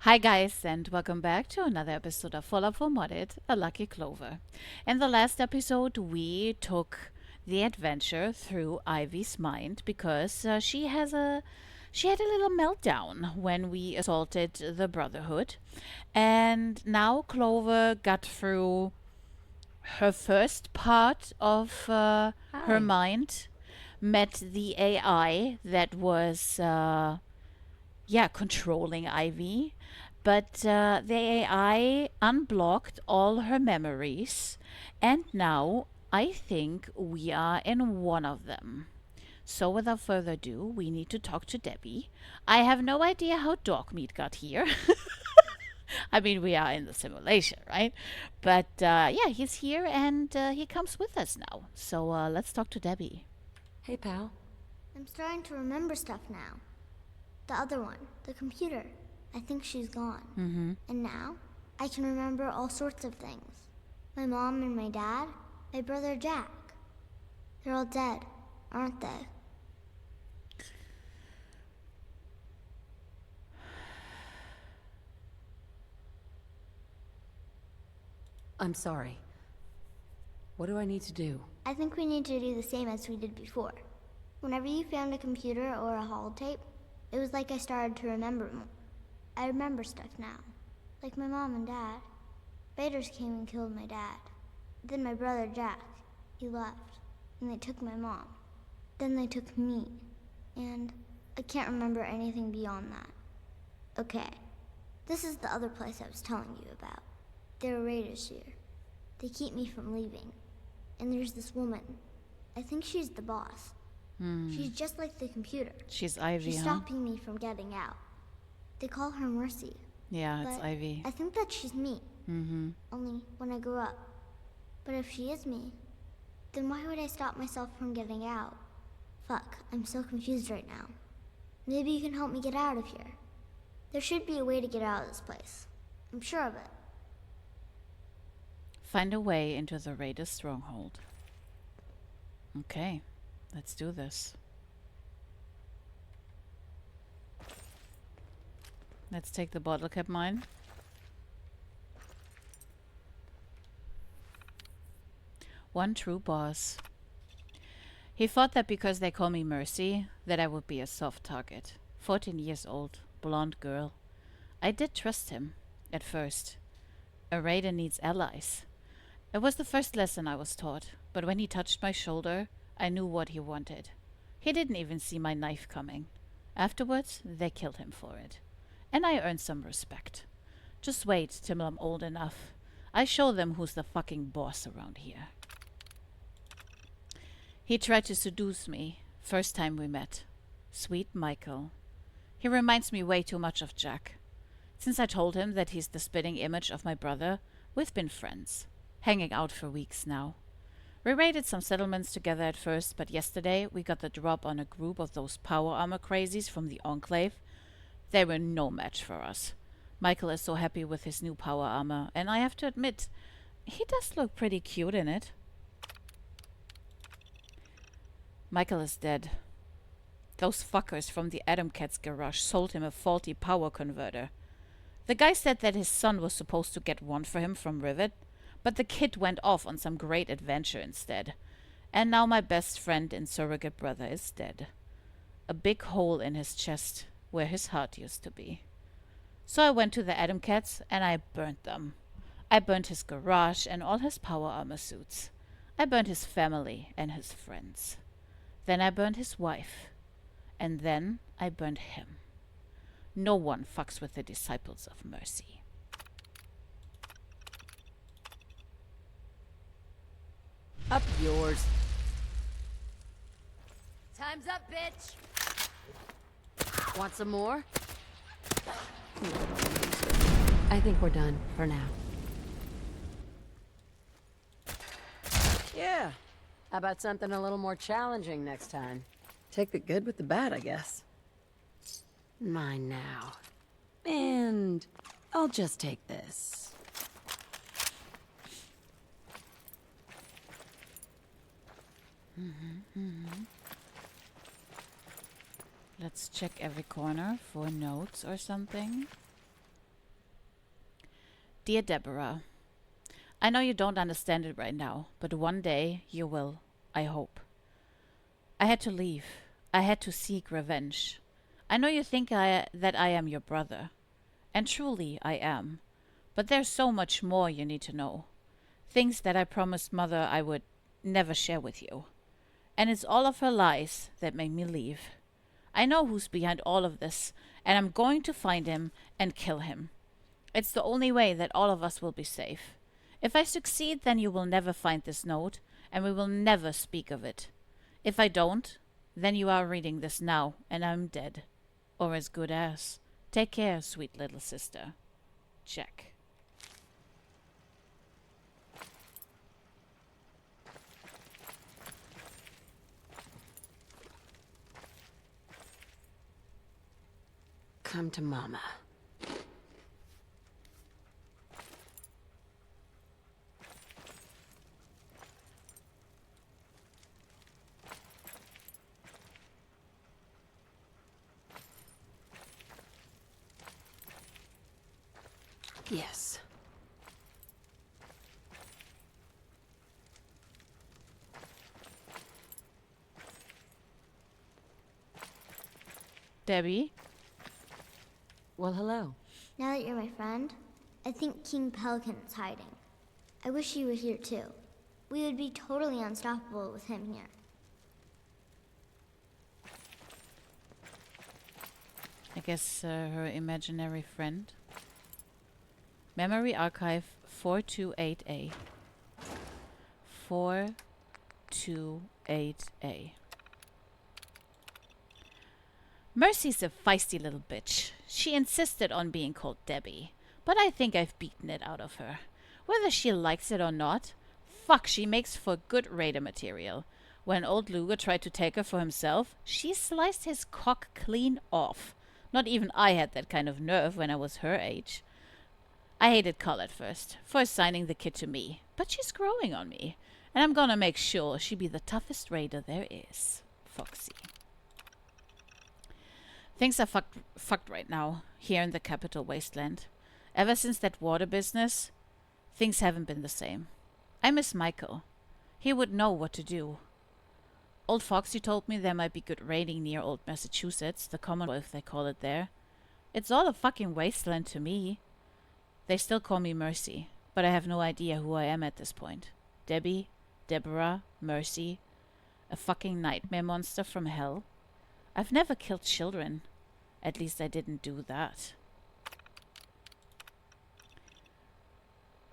Hi guys, and welcome back to another episode of Fallout 4 Modded, A Lucky Clover. In the last episode, we took the adventure through Ivy's mind because she had a little meltdown when we assaulted the Brotherhood, and now Clover got through her first part of her Hi. mind, met the AI that was controlling Ivy. But the AI unblocked all her memories, and now I think we are in one of them. So without further ado, we need to talk to Debbie. I have no idea how Dogmeat got here. I mean, we are in the simulation, right? But yeah, he's here and he comes with us now. So let's talk to Debbie. Hey, pal. I'm starting to remember stuff now. The other one, the computer. I think she's gone. Mm-hmm. And now, I can remember all sorts of things. My mom and my dad, my brother Jack. They're all dead, aren't they? I'm sorry. What do I need to do? I think we need to do the same as we did before. Whenever you found a computer or a holotape, it was like I started to remember more. I remember stuff now. Like my mom and dad. Raiders came and killed my dad. Then my brother Jack, he left. And they took my mom. Then they took me. And I can't remember anything beyond that. Okay, this is the other place I was telling you about. There are raiders here. They keep me from leaving. And there's this woman. I think she's the boss. She's just like the computer. She's Ivy, She's huh? stopping me from getting out. They call her Mercy. Yeah, it's But Ivy. I think that she's me. Mm-hmm. Only when I grew up. But if she is me, then why would I stop myself from getting out? Fuck, I'm so confused right now. Maybe you can help me get out of here. There should be a way to get out of this place. I'm sure of it. Find a way into the Raiders' stronghold. Okay, let's do this. Let's take the bottle cap mine. One true boss. He thought that because they call me Mercy, that I would be a soft target. 14 years old, blonde girl. I did trust him, at first. A raider needs allies. It was the first lesson I was taught, but when he touched my shoulder, I knew what he wanted. He didn't even see my knife coming. Afterwards, they killed him for it. And I earned some respect. Just wait till I'm old enough. I show them who's the fucking boss around here. He tried to seduce me, first time we met. Sweet Michael. He reminds me way too much of Jack. Since I told him that he's the spitting image of my brother, we've been friends. Hanging out for weeks now. We raided some settlements together at first, but yesterday we got the drop on a group of those power armor crazies from the Enclave. They were no match for us. Michael is so happy with his new power armor, and I have to admit, he does look pretty cute in it. Michael is dead. Those fuckers from the Atom Cat's garage sold him a faulty power converter. The guy said that his son was supposed to get one for him from Rivet, but the kid went off on some great adventure instead. And now my best friend and surrogate brother is dead. A big hole in his chest, where his heart used to be. So I went to the Atom Cats and I burnt them. I burnt his garage and all his power armor suits. I burnt his family and his friends. Then I burned his wife. And then I burned him. No one fucks with the disciples of mercy. Up yours. Time's up, bitch! Want some more? I think we're done for now. Yeah. How about something a little more challenging next time? Take the good with the bad, I guess. Mine now. And I'll just take this. Let's check every corner for notes or something. Dear Deborah, I know you don't understand it right now, but one day you will, I hope. I had to leave. I had to seek revenge. I know you think that I am your brother, and truly I am, but there's so much more you need to know. Things that I promised Mother I would never share with you. And it's all of her lies that made me leave. I know who's behind all of this, and I'm going to find him and kill him. It's the only way that all of us will be safe. If I succeed, then you will never find this note, and we will never speak of it. If I don't, then you are reading this now, and I'm dead. Or as good as. Take care, sweet little sister. Jack. Come to Mama. Yes. Debbie? Well, hello. Now that you're my friend, I think King Pelican's hiding. I wish you were here too. We would be totally unstoppable with him here. I guess her imaginary friend. Memory Archive 428A. 428A. Mercy's a feisty little bitch. She insisted on being called Debbie, but I think I've beaten it out of her. Whether she likes it or not, fuck, she makes for good raider material. When old Luger tried to take her for himself, she sliced his cock clean off. Not even I had that kind of nerve when I was her age. I hated Carl at first, for assigning the kid to me, but she's growing on me, and I'm gonna make sure she be the toughest raider there is. Foxy. Things are fucked right now, here in the capital wasteland. Ever since that water business, things haven't been the same. I miss Michael. He would know what to do. Old Foxy told me there might be good raiding near old Massachusetts, the Commonwealth they call it there. It's all a fucking wasteland to me. They still call me Mercy, but I have no idea who I am at this point. Debbie, Deborah, Mercy, a fucking nightmare monster from hell. I've never killed children. At least I didn't do that.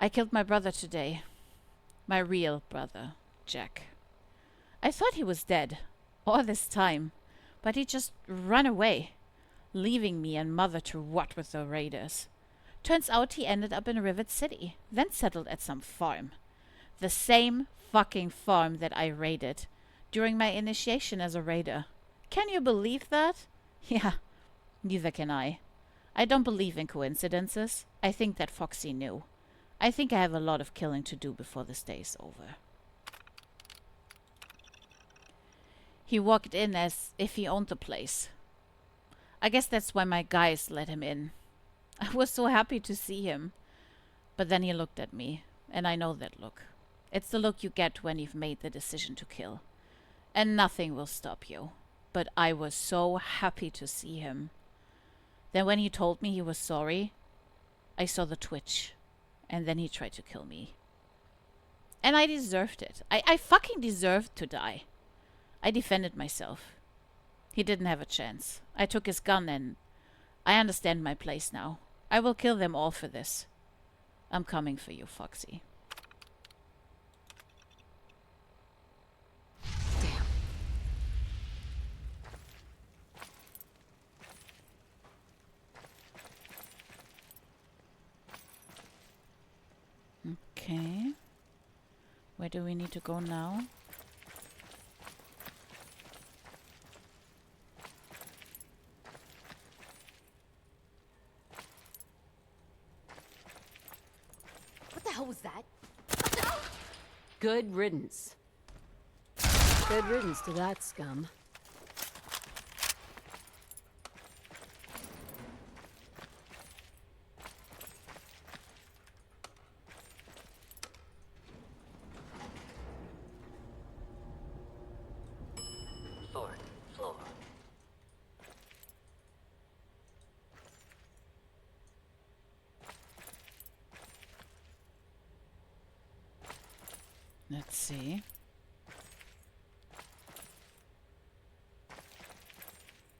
I killed my brother today. My real brother, Jack. I thought he was dead all this time, but he just ran away, leaving me and Mother to rot with the raiders. Turns out he ended up in Rivet City, then settled at some farm. The same fucking farm that I raided during my initiation as a raider. Can you believe that? Yeah, neither can I. I don't believe in coincidences. I think that Foxy knew. I think I have a lot of killing to do before this day is over. He walked in as if he owned the place. I guess that's why my guys let him in. I was so happy to see him. But then he looked at me, and I know that look. It's the look you get when you've made the decision to kill. And nothing will stop you. But I was so happy to see him. Then when he told me he was sorry, I saw the twitch. And then he tried to kill me. And I deserved it. I fucking deserved to die. I defended myself. He didn't have a chance. I took his gun and I understand my place now. I will kill them all for this. I'm coming for you, Foxy. Okay. Where do we need to go now? What the hell was that? Good riddance. Good riddance to that scum. Let's see.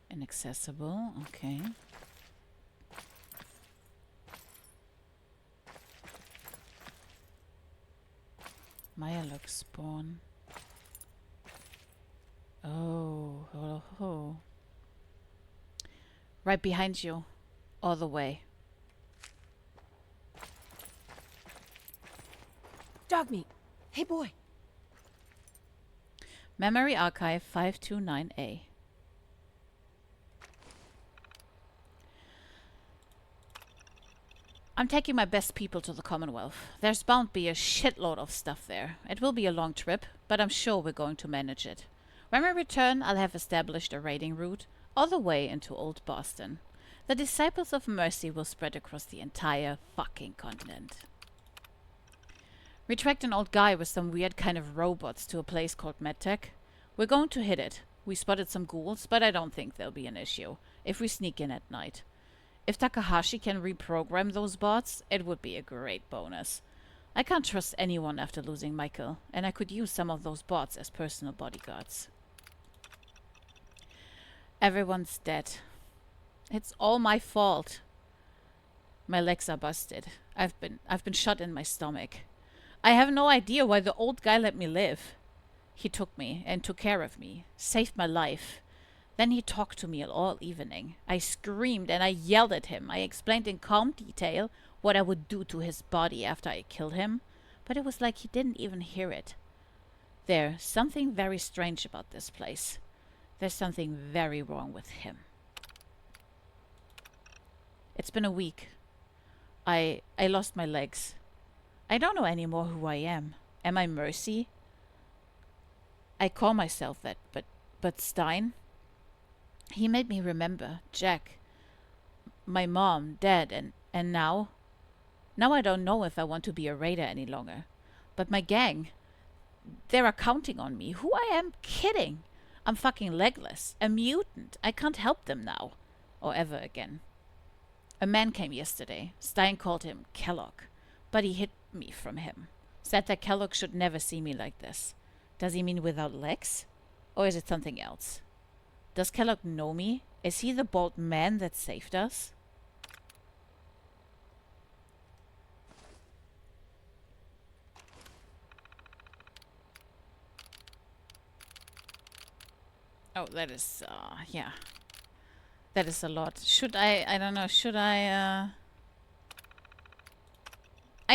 Inaccessible. Okay. Mirelurk spawn. Oh. Right behind you. All the way. Dog meat. Hey, boy. Memory Archive 529A. I'm taking my best people to the Commonwealth. There's bound to be a shitload of stuff there. It will be a long trip, but I'm sure we're going to manage it. When we return, I'll have established a raiding route all the way into Old Boston. The Disciples of Mercy will spread across the entire fucking continent. We tracked an old guy with some weird kind of robots to a place called MedTech. We're going to hit it. We spotted some ghouls, but I don't think there'll be an issue if we sneak in at night. If Takahashi can reprogram those bots, it would be a great bonus. I can't trust anyone after losing Michael, and I could use some of those bots as personal bodyguards. Everyone's dead. It's all my fault. My legs are busted. I've been shot in my stomach. I have no idea why the old guy let me live. He took me and took care of me, saved my life. Then he talked to me all evening. I screamed and I yelled at him. I explained in calm detail what I would do to his body after I killed him, but it was like he didn't even hear it. There's something very strange about this place. There's something very wrong with him. It's been a week. I lost my legs. I don't know anymore who I am. Am I Mercy? I call myself that, but Stein? He made me remember Jack, my mom, Dad, and now? Now I don't know if I want to be a raider any longer. But my gang, they're counting on me. Who I am kidding? I'm fucking legless, a mutant. I can't help them now. Or ever again. A man came yesterday. Stein called him Kellogg, but he hid me from him. Said that Kellogg should never see me like this. Does he mean without legs? Or is it something else? Does Kellogg know me? Is he the bald man that saved us? Oh, that is, yeah. That is a lot. Should I don't know, should I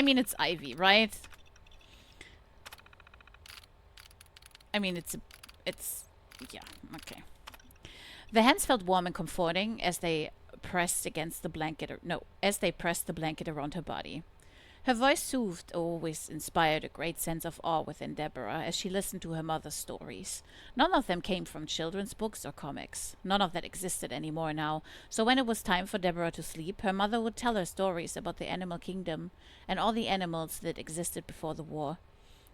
mean, it's Ivy, right? I mean, it's, yeah, okay. The hands felt warm and comforting as they pressed against the blanket, as they pressed the blanket around her body. Her voice soothed, always inspired a great sense of awe within Deborah as she listened to her mother's stories. None of them came from children's books or comics. None of that existed anymore now, so when it was time for Deborah to sleep, her mother would tell her stories about the animal kingdom and all the animals that existed before the war.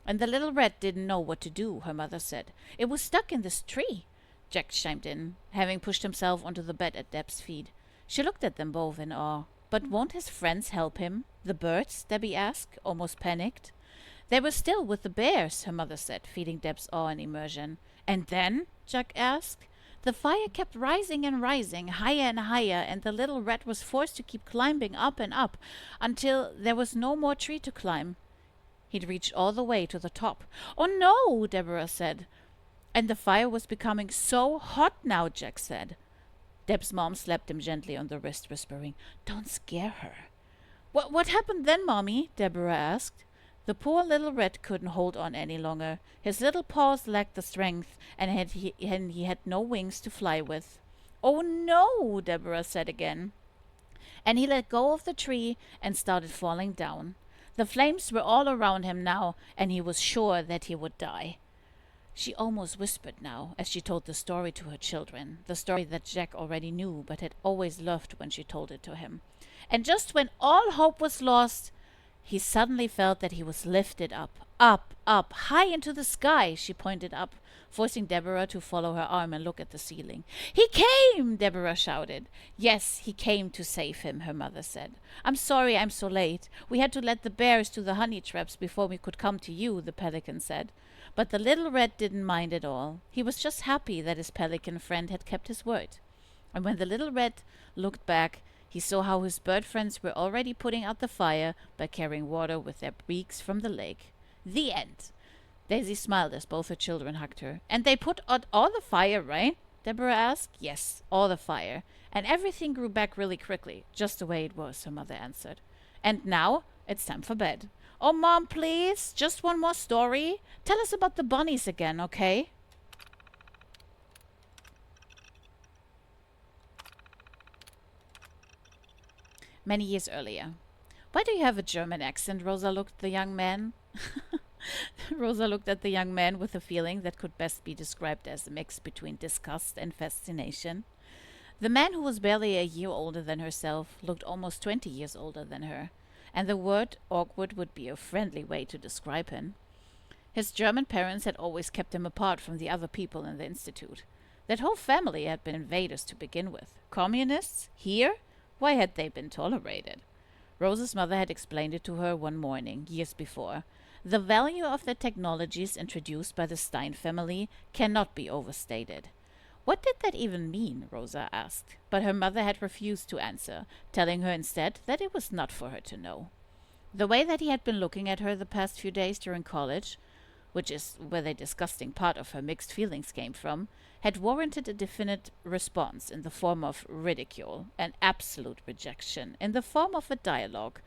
And the little rat didn't know what to do, her mother said. It was stuck in this tree. Jack chimed in, having pushed himself onto the bed at Deb's feet. She looked at them both in awe. But won't his friends help him? The birds? Debbie asked, almost panicked. They were still with the bears, her mother said, feeding Deb's awe and immersion. And then? Jack asked. The fire kept rising and rising, higher and higher, and the little rat was forced to keep climbing up and up until there was no more tree to climb. He'd reached all the way to the top. Oh no, Deborah said. And the fire was becoming so hot now, Jack said. Deb's mom slapped him gently on the wrist, whispering, "Don't scare her." What happened then, Mommy? Deborah asked. The poor little rat couldn't hold on any longer. His little paws lacked the strength, and he had no wings to fly with. Oh no, Deborah said again. And he let go of the tree and started falling down. The flames were all around him now, and he was sure that he would die. She almost whispered now as she told the story to her children, the story that Jack already knew but had always loved when she told it to him. And just when all hope was lost, he suddenly felt that he was lifted up, Up, up, high into the sky, she pointed up, forcing Deborah to follow her arm and look at the ceiling. He came, Deborah shouted. Yes, he came to save him, her mother said. I'm sorry I'm so late. We had to let the bears do the honey traps before we could come to you, the pelican said. But the little red didn't mind at all. He was just happy that his pelican friend had kept his word. And when the little red looked back, he saw how his bird friends were already putting out the fire by carrying water with their beaks from the lake. The end. Daisy smiled as both her children hugged her. And they put out all the fire, right? Deborah asked. Yes, all the fire. And everything grew back really quickly, just the way it was, her mother answered. And now it's time for bed. Oh, Mom, please, just one more story. Tell us about the bunnies again, okay? Many years earlier. Why do you have a German accent? Rosa looked at the young man. Rosa looked at the young man with a feeling that could best be described as a mix between disgust and fascination. The man, who was barely a year older than herself, looked almost 20 years older than her, and the word awkward would be a friendly way to describe him. His German parents had always kept him apart from the other people in the institute. That whole family had been invaders to begin with. Communists? Here? Why had they been tolerated? Rosa's mother had explained it to her one morning, years before. The value of the technologies introduced by the Stein family cannot be overstated. What did that even mean? Rosa asked, but her mother had refused to answer, telling her instead that it was not for her to know. The way that he had been looking at her the past few days during college, which is where the disgusting part of her mixed feelings came from, had warranted a definite response in the form of ridicule, and absolute rejection in the form of a dialogue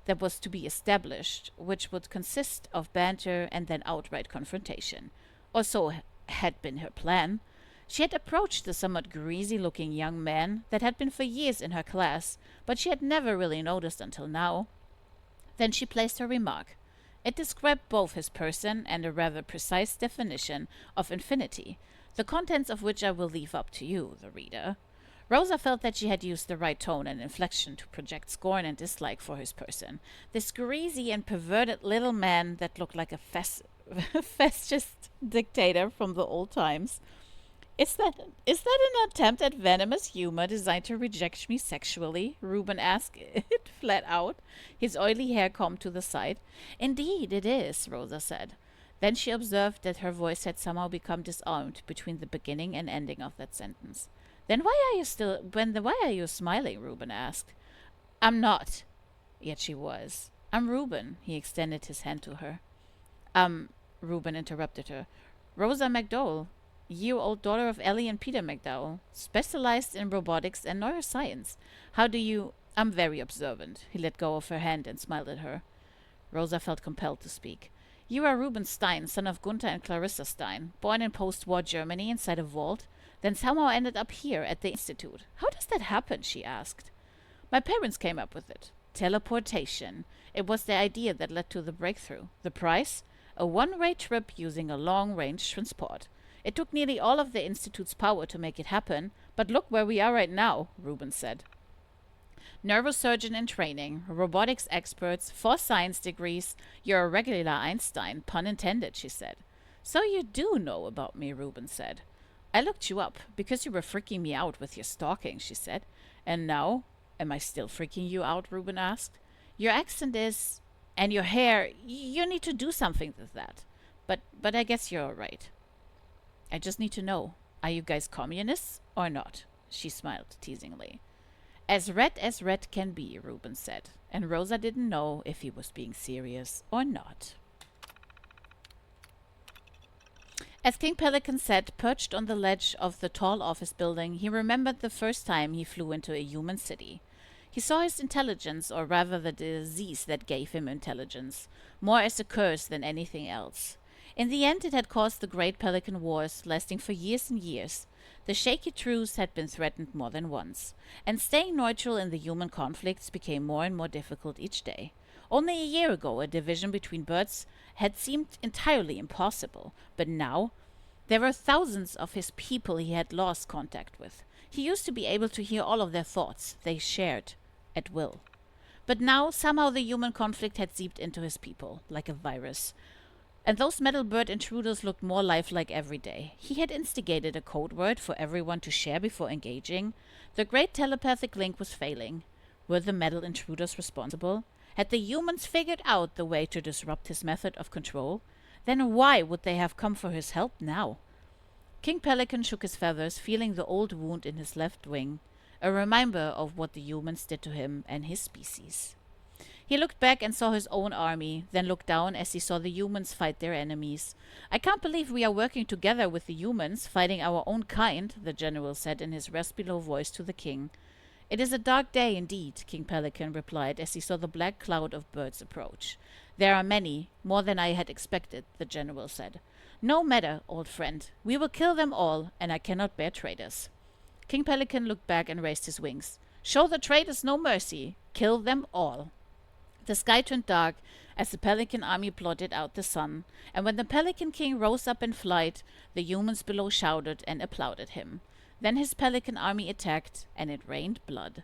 that was to be established, which would consist of banter and then outright confrontation. Or so had been her plan. She had approached the somewhat greasy-looking young man that had been for years in her class, but she had never really noticed until now. Then she placed her remark. It described both his person and a rather precise definition of infinity, the contents of which I will leave up to you, the reader. Rosa felt that she had used the right tone and inflection to project scorn and dislike for his person. This greasy and perverted little man that looked like a fascist dictator from the old times. Is that an attempt at venomous humor designed to reject me sexually? Reuben asked it flat out, his oily hair combed to the side. Indeed it is, Rosa said. Then she observed that her voice had somehow become disarmed between the beginning and ending of that sentence. Then why are you smiling? Reuben asked. I'm not. Yet she was. I'm Reuben. He extended his hand to her. Reuben interrupted her. Rosa McDowell, year-old daughter of Ellie and Peter McDowell, specialized in robotics and neuroscience. How do you... I'm very observant. He let go of her hand and smiled at her. Rosa felt compelled to speak. You are Reuben Stein, son of Gunther and Clarissa Stein, born in post-war Germany inside a vault, then somehow ended up here at the Institute. How does that happen? She asked. My parents came up with it. Teleportation. It was the idea that led to the breakthrough. The price? A one-way trip using a long-range transport. It took nearly all of the Institute's power to make it happen, but look where we are right now, Reuben said. Neurosurgeon in training, robotics experts, 4 science degrees. You're a regular Einstein, pun intended, she said. So you do know about me, Reuben said. I looked you up because you were freaking me out with your stalking, she said. And now, am I still freaking you out? Reuben asked. Your accent is... and your hair, you need to do something with that. But I guess you're all right. I just need to know, are you guys communists or not? She smiled teasingly. As red can be, Reuben said, and Rosa didn't know if he was being serious or not. As King Pelican sat perched on the ledge of the tall office building, he remembered the first time he flew into a human city. He saw his intelligence, or rather the disease that gave him intelligence, more as a curse than anything else. In the end, it had caused the Great Pelican Wars, lasting for years and years. The shaky truce had been threatened more than once, and staying neutral in the human conflicts became more and more difficult each day. Only a year ago, a division between birds had seemed entirely impossible, but now there were thousands of his people he had lost contact with. He used to be able to hear all of their thoughts they shared at will. But now, somehow the human conflict had seeped into his people, like a virus. And those metal bird intruders looked more lifelike every day. He had instigated a code word for everyone to share before engaging. The great telepathic link was failing. Were the metal intruders responsible? Had the humans figured out the way to disrupt his method of control? Then why would they have come for his help now? King Pelican shook his feathers, feeling the old wound in his left wing, a reminder of what the humans did to him and his species. He looked back and saw his own army, then looked down as he saw the humans fight their enemies. I can't believe we are working together with the humans, fighting our own kind, the general said in his raspy low voice to the king. It is a dark day indeed, King Pelican replied as he saw the black cloud of birds approach. There are many, more than I had expected, the general said. No matter, old friend. We will kill them all, and I cannot bear traitors. King Pelican looked back and raised his wings. Show the traitors no mercy. Kill them all. The sky turned dark as the Pelican army blotted out the sun, and when the Pelican King rose up in flight, the humans below shouted and applauded him. Then his Pelican army attacked, and it rained blood.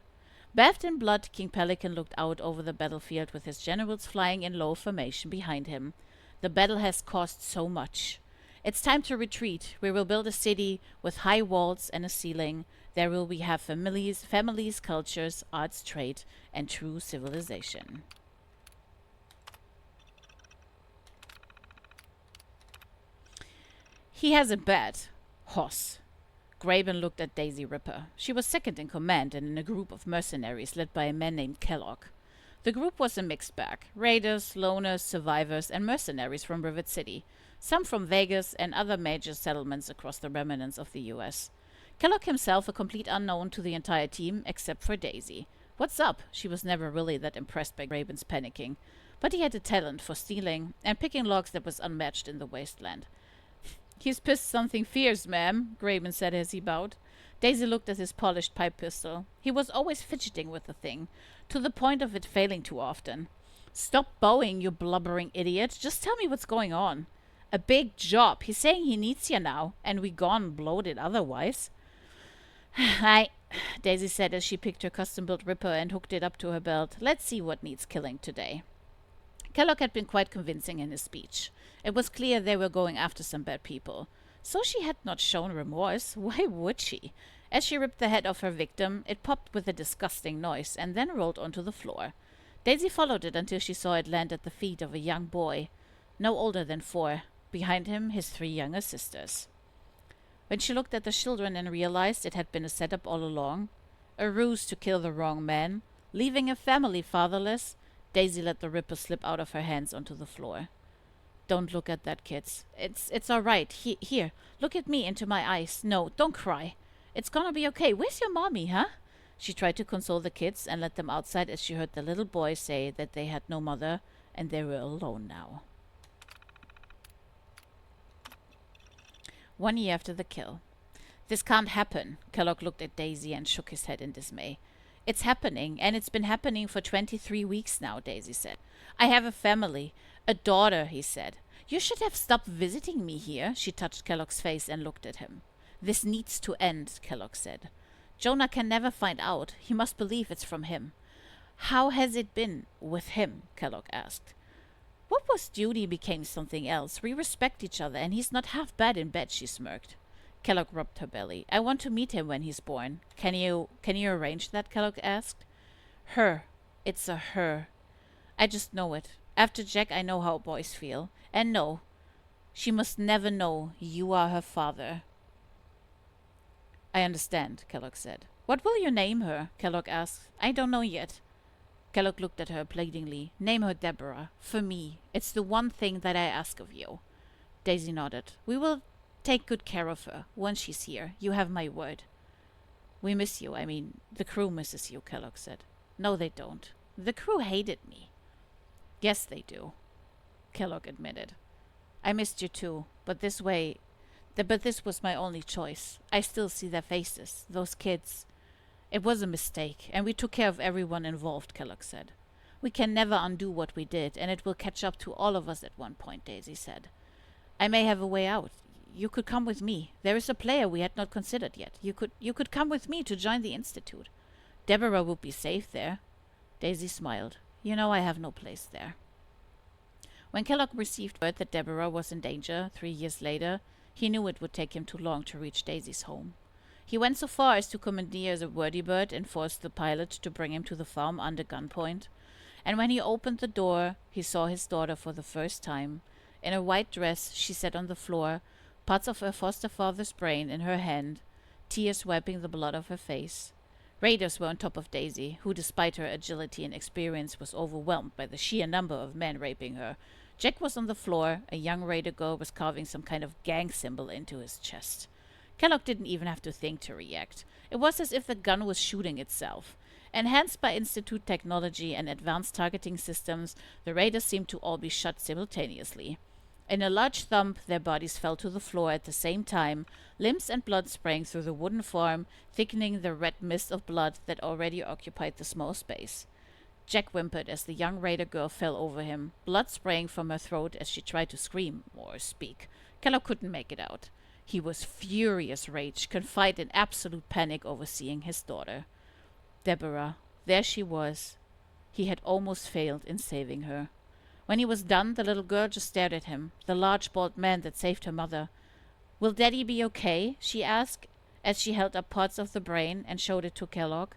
Bathed in blood, King Pelican looked out over the battlefield with his generals flying in low formation behind him. The battle has cost so much. It's time to retreat. We will build a city with high walls and a ceiling. There will we have families, cultures, arts, trade, and true civilization. He has it bad. Hoss. Graben looked at Daisy Ripper. She was second in command and in a group of mercenaries led by a man named Kellogg. The group was a mixed bag. Raiders, loners, survivors, and mercenaries from Rivet City. Some from Vegas and other major settlements across the remnants of the U.S. Kellogg himself a complete unknown to the entire team, except for Daisy. What's up? She was never really that impressed by Graben's panicking. But he had a talent for stealing and picking logs that was unmatched in the wasteland. He's pissed something fierce, ma'am, Graben said as he bowed. Daisy looked at his polished pipe pistol. He was always fidgeting with the thing, to the point of it failing too often. Stop bowing, you blubbering idiot. Just tell me what's going on. A big job. He's saying he needs you now, and we gone bloated otherwise. Daisy said as she picked her custom-built Ripper and hooked it up to her belt. Let's see what needs killing today. Kellogg had been quite convincing in his speech. It was clear they were going after some bad people. So she had not shown remorse. Why would she? As she ripped the head off her victim, it popped with a disgusting noise and then rolled onto the floor. Daisy followed it until she saw it land at the feet of a young boy, no older than 4. Behind him, his 3 younger sisters. When she looked at the children and realized it had been a setup all along, a ruse to kill the wrong man, leaving a family fatherless, Daisy let the Ripper slip out of her hands onto the floor. Don't look at that, kids. It's all right. Here, look at me into my eyes. No, don't cry. It's gonna be okay. Where's your mommy, huh? She tried to console the kids and let them outside as she heard the little boy say that they had no mother and they were alone now. 1 year after the kill. This can't happen. Kellogg looked at Daisy and shook his head in dismay. It's happening, and it's been happening for 23 weeks now, Daisy said. I have a family. A daughter, he said. You should have stopped visiting me here. She touched Kellogg's face and looked at him. This needs to end, Kellogg said. Jonah can never find out. He must believe it's from him. How has it been with him? Kellogg asked. What was duty became something else. We respect each other, and he's not half bad in bed, she smirked. Kellogg rubbed her belly. I want to meet him when he's born. Can you arrange that? Kellogg asked. Her. It's a her. I just know it. After Jack, I know how boys feel. And no, she must never know you are her father. I understand, Kellogg said. What will you name her? Kellogg asked. I don't know yet. Kellogg looked at her pleadingly. Name her Deborah. For me. It's the one thing that I ask of you. Daisy nodded. We will take good care of her once she's here. You have my word. We miss you. I mean, the crew misses you, Kellogg said. No, they don't. The crew hated me. Yes, they do, Kellogg admitted. I missed you too, but this was my only choice. I still see their faces, those kids. It was a mistake, and we took care of everyone involved, Kellogg said. We can never undo what we did, and it will catch up to all of us at one point, Daisy said. I may have a way out. You could come with me. There is a player we had not considered yet. You could come with me to join the Institute. Deborah would be safe there. Daisy smiled. You know I have no place there. When Kellogg received word that Deborah was in danger 3 years later, he knew it would take him too long to reach Daisy's home. He went so far as to commandeer the whirlybird and force the pilot to bring him to the farm under gunpoint. And when he opened the door, he saw his daughter for the first time. In a white dress, she sat on the floor, parts of her foster father's brain in her hand, tears wiping the blood off her face. Raiders were on top of Daisy, who, despite her agility and experience, was overwhelmed by the sheer number of men raping her. Jack was on the floor. A young Raider girl was carving some kind of gang symbol into his chest. Kellogg didn't even have to think to react. It was as if the gun was shooting itself. Enhanced by Institute technology and advanced targeting systems, the Raiders seemed to all be shot simultaneously. In a large thump, their bodies fell to the floor at the same time, limbs and blood spraying through the wooden form, thickening the red mist of blood that already occupied the small space. Jack whimpered as the young Raider girl fell over him, blood spraying from her throat as she tried to scream or speak. Kellogg couldn't make it out. He was furious rage, confined in absolute panic over seeing his daughter. Deborah, there she was. He had almost failed in saving her. When he was done, the little girl just stared at him, the large bald man that saved her mother. "Will Daddy be okay?" she asked, as she held up parts of the brain and showed it to Kellogg.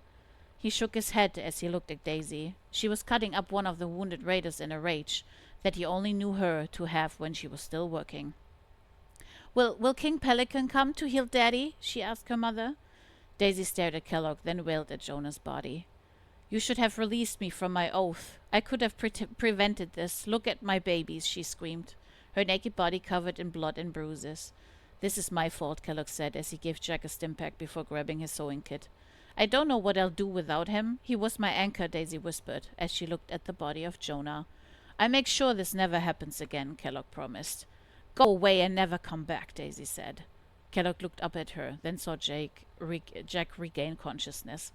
He shook his head as he looked at Daisy. She was cutting up one of the wounded raiders in a rage that he only knew her to have when she was still working. Will King Pelican come to heal Daddy?" she asked her mother. Daisy stared at Kellogg, then wailed at Jonah's body. "You should have released me from my oath. I could have prevented this. Look at my babies," she screamed, her naked body covered in blood and bruises. "This is my fault," Kellogg said as he gave Jack a stim pack before grabbing his sewing kit. "I don't know what I'll do without him. He was my anchor," Daisy whispered as she looked at the body of Jonah. "I'll make sure this never happens again," Kellogg promised. "Go away and never come back," Daisy said. Kellogg looked up at her, then saw Jack regain consciousness.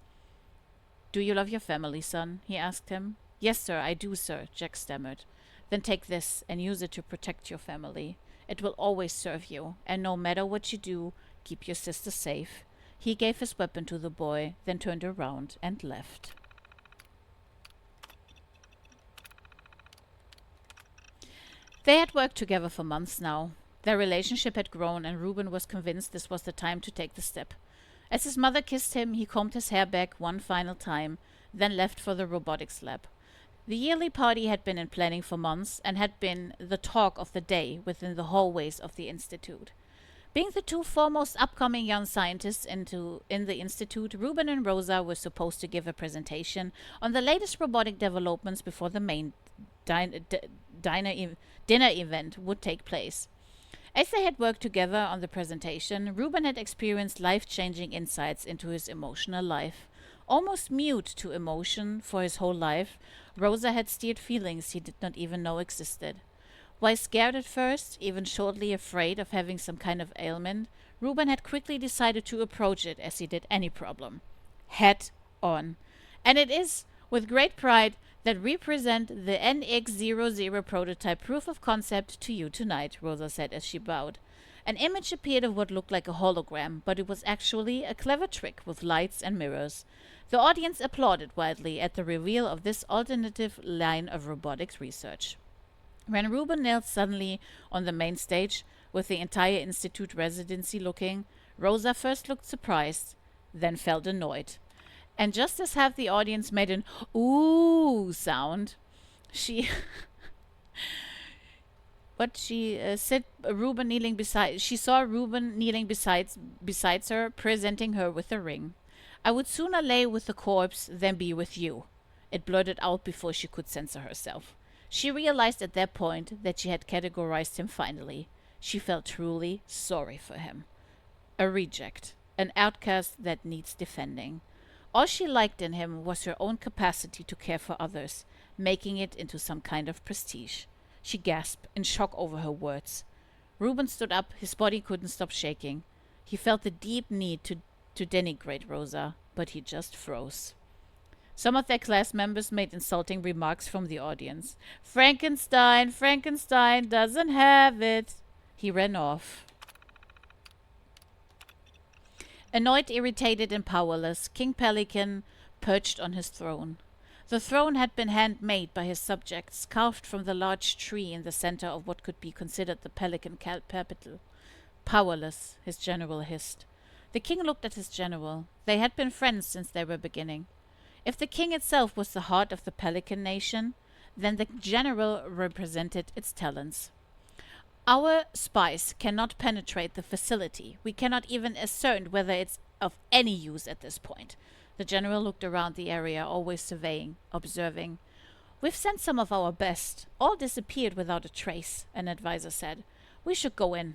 "Do you love your family, son?" he asked him. "Yes, sir, I do, sir," Jack stammered. "Then take this and use it to protect your family. It will always serve you, and no matter what you do, keep your sister safe." He gave his weapon to the boy, then turned around and left. They had worked together for months now. Their relationship had grown, and Reuben was convinced this was the time to take the step. As his mother kissed him, he combed his hair back one final time, then left for the robotics lab. The yearly party had been in planning for months and had been the talk of the day within the hallways of the Institute. Being the two foremost upcoming young scientists in the Institute, Reuben and Rosa were supposed to give a presentation on the latest robotic developments before the main dinner event would take place. As they had worked together on the presentation, Reuben had experienced life-changing insights into his emotional life. Almost mute to emotion for his whole life, Rosa had steered feelings he did not even know existed. While scared at first, even shortly afraid of having some kind of ailment, Reuben had quickly decided to approach it as he did any problem. Head on. And it is with great pride that we present the NX00 prototype proof of concept to you tonight, Rosa said as she bowed. An image appeared of what looked like a hologram, but it was actually a clever trick with lights and mirrors. The audience applauded wildly at the reveal of this alternative line of robotics research. When Reuben knelt suddenly on the main stage, with the entire Institute residency looking, Rosa first looked surprised, then felt annoyed. And just as half the audience made an "ooh" sound, she saw Reuben kneeling besides her, presenting her with a ring. "I would sooner lay with the corpse than be with you," it blurted out before she could censor herself. She realized at that point that she had categorized him finally. She felt truly sorry for him. A reject, an outcast that needs defending. All she liked in him was her own capacity to care for others, making it into some kind of prestige. She gasped in shock over her words. Reuben stood up, his body couldn't stop shaking. He felt the deep need to denigrate Rosa, but he just froze. Some of their class members made insulting remarks from the audience. Frankenstein doesn't have it." He ran off. Annoyed, irritated, and powerless, King Pelican perched on his throne. The throne had been handmade by his subjects, carved from the large tree in the center of what could be considered the Pelican capital. Powerless, his general hissed. The king looked at his general. They had been friends since they were beginning. If the king itself was the heart of the Pelican nation, then the general represented its talents. Our spies cannot penetrate the facility. We cannot even ascertain whether it's of any use at this point. The general looked around the area, always surveying, observing. We've sent some of our best. All disappeared without a trace, an advisor said. We should go in.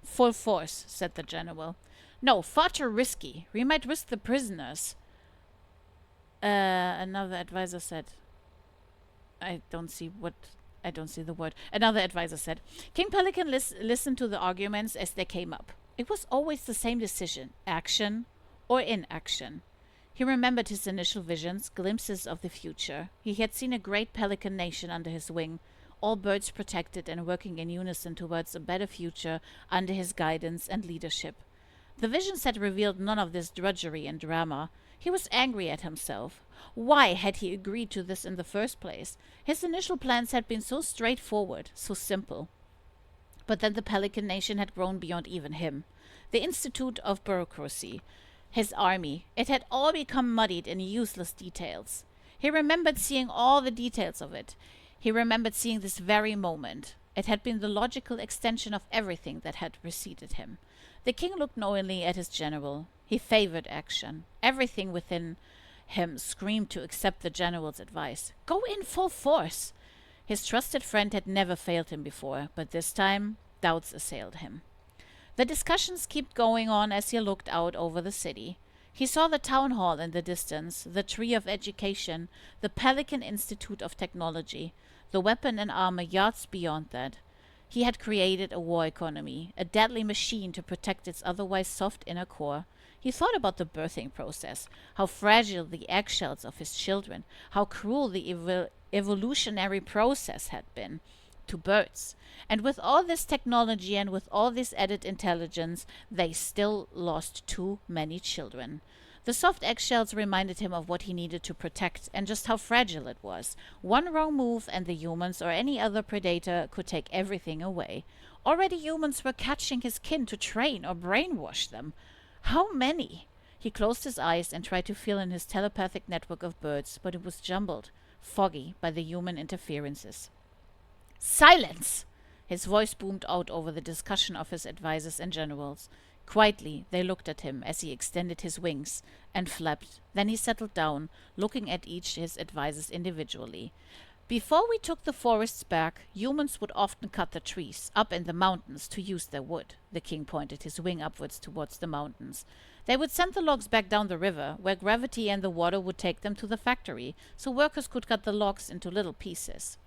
Full force, said the general. No, far too risky. We might risk the prisoners. Another advisor said. I don't see the word. Another advisor said. King Pelican listened to the arguments as they came up. It was always the same decision, action or inaction. He remembered his initial visions, glimpses of the future. He had seen a great Pelican nation under his wing, all birds protected and working in unison towards a better future under his guidance and leadership. The visions had revealed none of this drudgery and drama. He was angry at himself. Why had he agreed to this in the first place? His initial plans had been so straightforward, so simple. But then the Pelican nation had grown beyond even him. The Institute of Bureaucracy, his army, it had all become muddied in useless details. He remembered seeing all the details of it. He remembered seeing this very moment. It had been the logical extension of everything that had preceded him. The king looked knowingly at his general. He favored action. Everything within him screamed to accept the general's advice. Go in full force! His trusted friend had never failed him before, but this time doubts assailed him. The discussions kept going on as he looked out over the city. He saw the town hall in the distance, the tree of education, the Pelican Institute of Technology, the weapon and armor yards beyond that. He had created a war economy, a deadly machine to protect its otherwise soft inner core. He thought about the birthing process, how fragile the eggshells of his children, how cruel the evolutionary process had been to birds. And with all this technology and with all this added intelligence, they still lost too many children. The soft eggshells reminded him of what he needed to protect and just how fragile it was. One wrong move and the humans or any other predator could take everything away. Already humans were catching his kin to train or brainwash them. How many? He closed his eyes and tried to feel in his telepathic network of birds, but it was jumbled, foggy by the human interferences. Silence! His voice boomed out over the discussion of his advisors and generals. Quietly, they looked at him as he extended his wings and flapped. Then he settled down, looking at each his advisors individually. Before we took the forests back, humans would often cut the trees up in the mountains to use their wood. The king pointed his wing upwards towards the mountains. They would send the logs back down the river, where gravity and the water would take them to the factory, so workers could cut the logs into little pieces.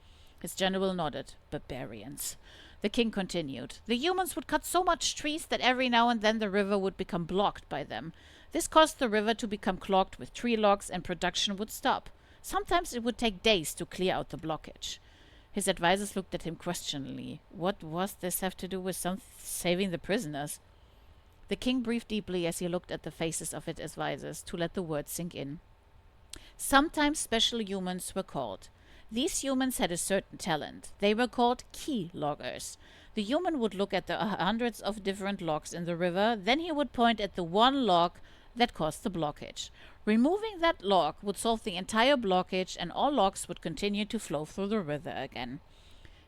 His general nodded. Barbarians. The king continued. The humans would cut so much trees that every now and then the river would become blocked by them. This caused the river to become clogged with tree logs and production would stop. Sometimes it would take days to clear out the blockage. His advisors looked at him questioningly. What was this have to do with saving the prisoners? The king breathed deeply as he looked at the faces of his advisors to let the words sink in. Sometimes special humans were called. These humans had a certain talent. They were called key loggers. The human would look at the hundreds of different logs in the river, then he would point at the one log that caused the blockage. Removing that log would solve the entire blockage and all logs would continue to flow through the river again.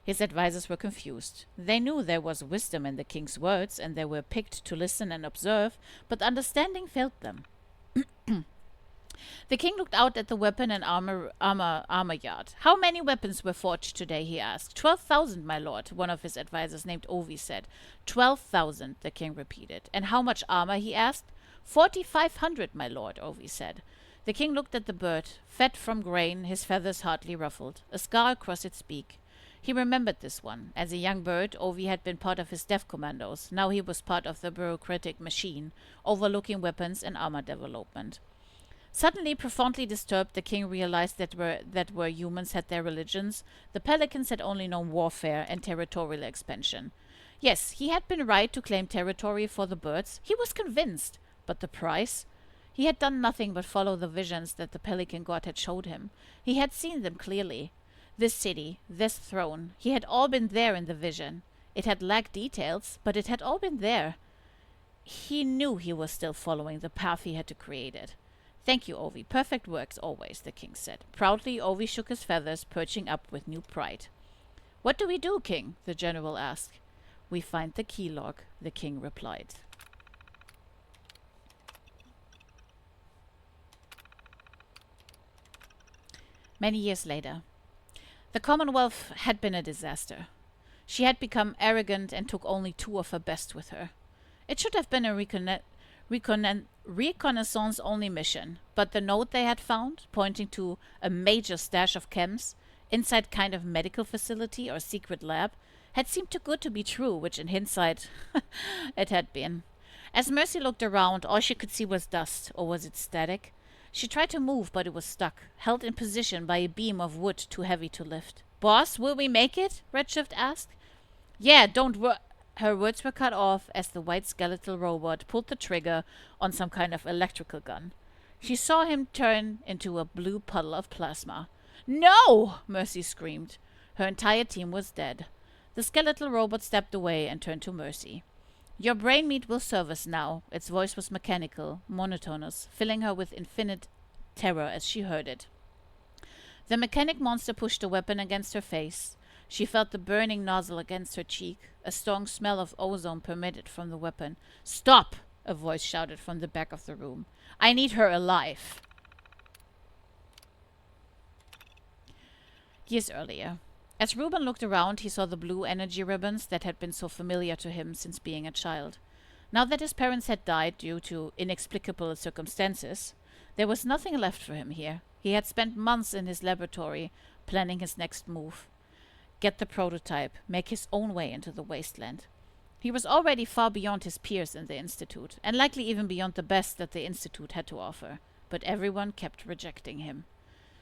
His advisors were confused. They knew there was wisdom in the king's words and they were picked to listen and observe, but understanding failed them. The king looked out at the weapon and armor yard. How many weapons were forged today, he asked. 12,000, my lord, one of his advisors named Ovi said. 12,000, the king repeated. And how much armor, he asked. 4,500, my lord, Ovi said. The king looked at the bird, fed from grain, his feathers hardly ruffled, a scar across its beak. He remembered this one. As a young bird, Ovi had been part of his death commandos. Now he was part of the bureaucratic machine, overlooking weapons and armor development. Suddenly, profoundly disturbed, the king realized that where humans had their religions, the Pelicans had only known warfare and territorial expansion. Yes, he had been right to claim territory for the birds. He was convinced. But the price? He had done nothing but follow the visions that the Pelican god had showed him. He had seen them clearly. This city, this throne, he had all been there in the vision. It had lacked details, but it had all been there. He knew he was still following the path he had created. Thank you, Ovi. Perfect works always, the king said. Proudly, Ovi shook his feathers, perching up with new pride. What do we do, king? The general asked. We find the key log, the king replied. Many years later. The Commonwealth had been a disaster. She had become arrogant and took only 2 of her best with her. It should have been a reconnaissance-only mission, but the note they had found, pointing to a major stash of chems, inside kind of medical facility or secret lab, had seemed too good to be true, which in hindsight it had been. As Mercy looked around, all she could see was dust, or was it static? She tried to move, but it was stuck, held in position by a beam of wood too heavy to lift. Boss, will we make it? Redshift asked. Yeah, don't worry. Her words were cut off as the white skeletal robot pulled the trigger on some kind of electrical gun. She saw him turn into a blue puddle of plasma. No! Mercy screamed. Her entire team was dead. The skeletal robot stepped away and turned to Mercy. Your brain meat will serve us now. Its voice was mechanical, monotonous, filling her with infinite terror as she heard it. The mechanic monster pushed the weapon against her face. She felt the burning nozzle against her cheek. A strong smell of ozone permeated from the weapon. Stop! A voice shouted from the back of the room. I need her alive. Years earlier. As Reuben looked around, he saw the blue energy ribbons that had been so familiar to him since being a child. Now that his parents had died due to inexplicable circumstances, there was nothing left for him here. He had spent months in his laboratory, planning his next move. Get the prototype, make his own way into the wasteland. He was already far beyond his peers in the Institute, and likely even beyond the best that the Institute had to offer, but everyone kept rejecting him.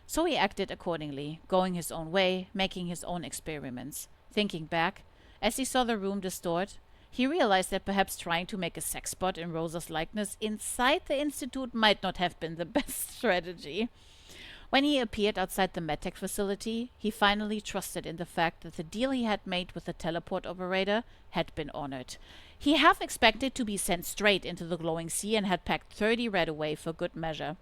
So he acted accordingly, going his own way, making his own experiments. Thinking back, as he saw the room distort, he realized that perhaps trying to make a sex bot in Rosa's likeness inside the Institute might not have been the best strategy. When he appeared outside the medtech facility, he finally trusted in the fact that the deal he had made with the teleport operator had been honored. He half expected to be sent straight into the glowing sea and had packed 30 red away for good measure.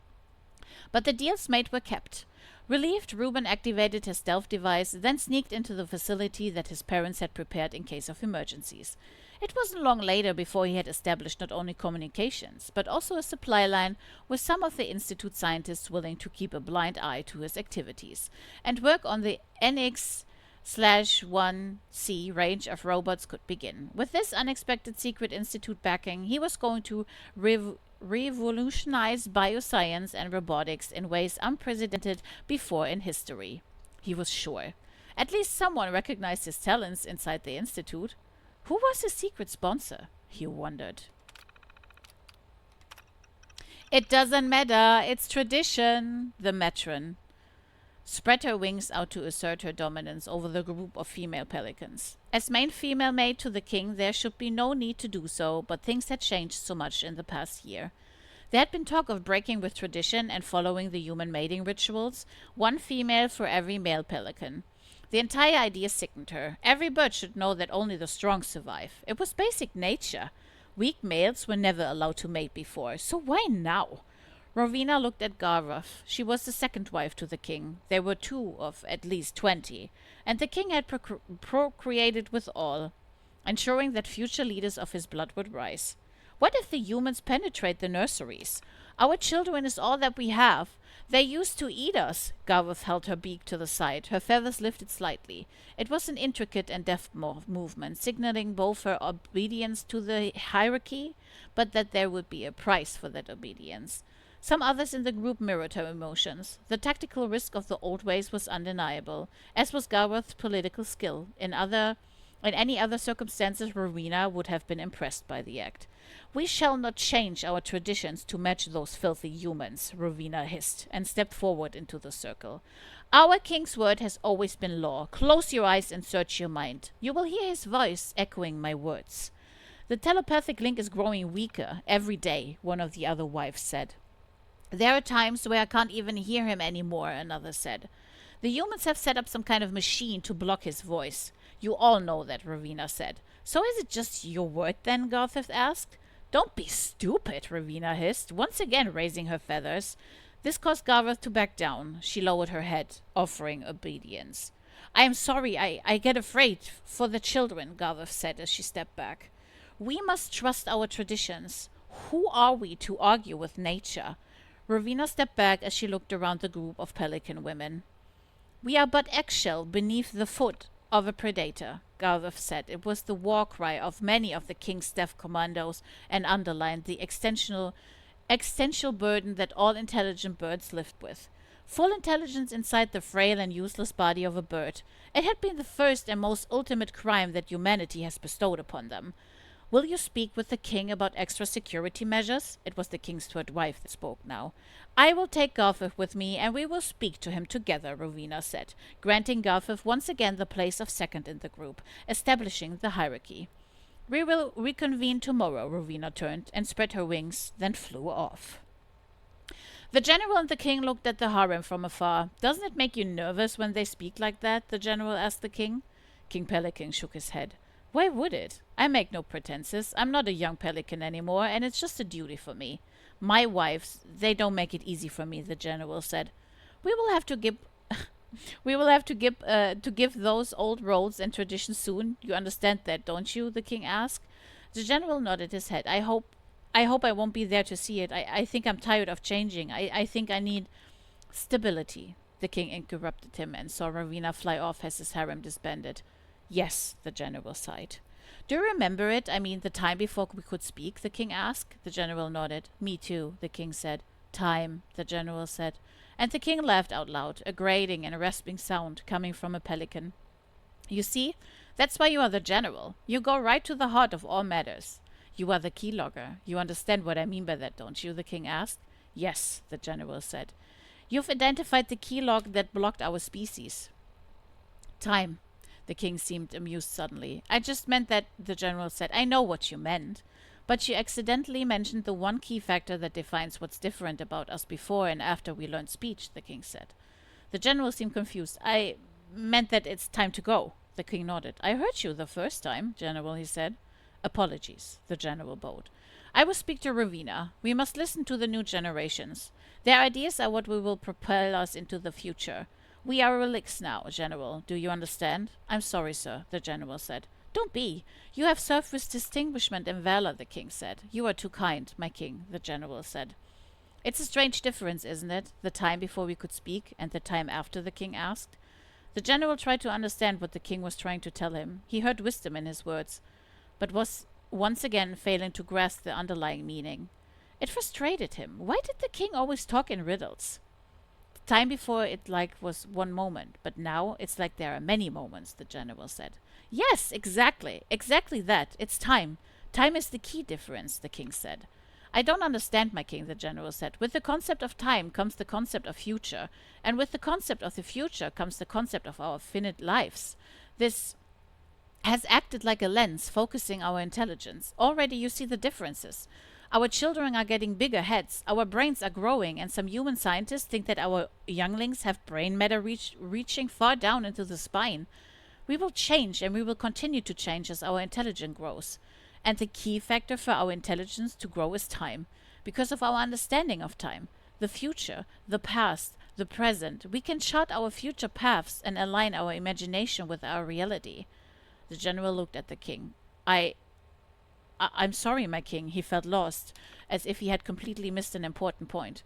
But the deals made were kept. Relieved, Reuben activated his stealth device, then sneaked into the facility that his parents had prepared in case of emergencies. It wasn't long later before he had established not only communications, but also a supply line with some of the Institute scientists willing to keep a blind eye to his activities, and work on the NX/1C range of robots could begin. With this unexpected secret Institute backing, he was going to revolutionize bioscience and robotics in ways unprecedented before in history. He was sure. At least someone recognized his talents inside the Institute. Who was his secret sponsor? He wondered. It doesn't matter. It's tradition, the matron spread her wings out to assert her dominance over the group of female pelicans. As main female maid to the king, there should be no need to do so, but things had changed so much in the past year. There had been talk of breaking with tradition and following the human mating rituals, 1 female for every male pelican. The entire idea sickened her. Every bird should know that only the strong survive. It was basic nature. Weak males were never allowed to mate before, so why now? Rowena looked at Garroth. She was the second wife to the king. There were 2 of at least 20, and the king had procreated with all, ensuring that future leaders of his blood would rise. What if the humans penetrate the nurseries? Our children is all that we have. They used to eat us. Garroth held her beak to the side. Her feathers lifted slightly. It was an intricate and deft movement, signaling both her obedience to the hierarchy, but that there would be a price for that obedience. Some others in the group mirrored her emotions. The tactical risk of the old ways was undeniable, as was Garroth's political skill. In any other circumstances, Rowena would have been impressed by the act. We shall not change our traditions to match those filthy humans, Rowena hissed, and stepped forward into the circle. Our king's word has always been law. Close your eyes and search your mind. You will hear his voice echoing my words. The telepathic link is growing weaker every day, one of the other wives said. There are times where I can't even hear him anymore, another said. The humans have set up some kind of machine to block his voice. You all know that, Rowena said. So is it just your word then, Gartheth asked. Don't be stupid, Rowena hissed, once again raising her feathers. This caused Gartheth to back down. She lowered her head, offering obedience. I am sorry, I get afraid for the children, Gartheth said as she stepped back. We must trust our traditions. Who are we to argue with nature? Rowena stepped back as she looked around the group of Pelican women. We are but eggshell beneath the foot of a predator, Gartheth said. It was the war cry of many of the king's death commandos and underlined the existential burden that all intelligent birds lived with. Full intelligence inside the frail and useless body of a bird. It had been the first and most ultimate crime that humanity has bestowed upon them. Will you speak with the king about extra security measures? It was the king's third wife that spoke now. I will take Gartheth with me, and we will speak to him together, Rowena said, granting Gartheth once again the place of second in the group, establishing the hierarchy. We will reconvene tomorrow, Rowena turned and spread her wings, then flew off. The general and the king looked at the harem from afar. Doesn't it make you nervous when they speak like that? The general asked the king. King Pelican shook his head. Why would it? I make no pretenses. I'm not a young pelican anymore, and it's just a duty for me. My wives, they don't make it easy for me, the general said. We will have to give those old roads and traditions soon. You understand that, don't you? The king asked. The general nodded his head. I hope I won't be there to see it. I think I'm tired of changing. I think I need stability. The king interrupted him and saw Rowena fly off as his harem disbanded. Yes, the general sighed. Do you remember it? I mean, the time before we could speak, the king asked. The general nodded. Me too, the king said. Time, the general said. And the king laughed out loud, a grating and a rasping sound coming from a pelican. You see, that's why you are the general. You go right to the heart of all matters. You are the keylogger. You understand what I mean by that, don't you? The king asked. Yes, the general said. You've identified the keylog that blocked our species. Time. The king seemed amused suddenly. I just meant that, the general said. I know what you meant. But you accidentally mentioned the one key factor that defines what's different about us before and after we learned speech, the king said. The general seemed confused. I meant that it's time to go. The king nodded. I heard you the first time, general, he said. Apologies, the general bowed. I will speak to Rowena. We must listen to the new generations. Their ideas are what will propel us into the future. We are relics now, General. Do you understand? I'm sorry, sir, the general said. Don't be. You have served with distinguishment and valor, the king said. You are too kind, my king, the general said. It's a strange difference, isn't it? The time before we could speak and the time after, the king asked. The general tried to understand what the king was trying to tell him. He heard wisdom in his words, but was once again failing to grasp the underlying meaning. It frustrated him. Why did the king always talk in riddles? Time before it was one moment, but now it's like there are many moments, the general said. Yes, exactly that. It's time. Time is the key difference, the king said. I don't understand, my king, the general said. With the concept of time comes the concept of future, and with the concept of the future comes the concept of our finite lives. This has acted like a lens, focusing our intelligence. Already you see the differences. Our children are getting bigger heads, our brains are growing, and some human scientists think that our younglings have brain matter reaching far down into the spine. We will change, and we will continue to change as our intelligence grows. And the key factor for our intelligence to grow is time, because of our understanding of time. The future, the past, the present. We can chart our future paths and align our imagination with our reality. The general looked at the king. I'm sorry, my king. He felt lost, as if he had completely missed an important point.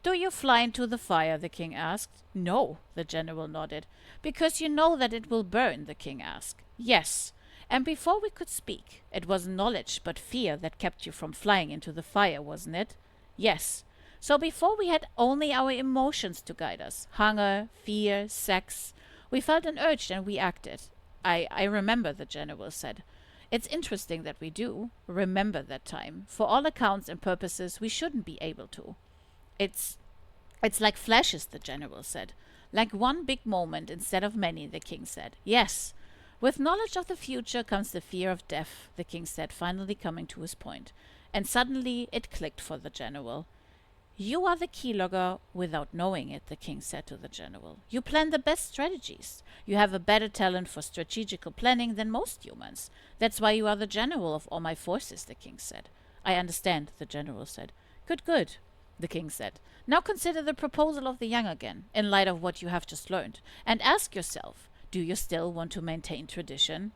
Do you fly into the fire? The king asked. No, the general nodded. Because you know that it will burn, the king asked. Yes. And before we could speak, it wasn't knowledge but fear that kept you from flying into the fire, wasn't it? Yes. So before we had only our emotions to guide us, hunger, fear, sex, we felt an urge and we acted. I remember, the general said. It's interesting that we do remember that time. For all accounts and purposes, we shouldn't be able to. It's like flashes, the general said. Like one big moment instead of many, the king said. Yes. With knowledge of the future comes the fear of death, the king said, finally coming to his point. And suddenly it clicked for the general. You are the keylogger without knowing it, the king said to the general. You plan the best strategies. You have a better talent for strategical planning than most humans. That's why you are the general of all my forces, the king said. I understand, the general said. Good, good, the king said. Now consider the proposal of the young again, in light of what you have just learned, and ask yourself, do you still want to maintain tradition?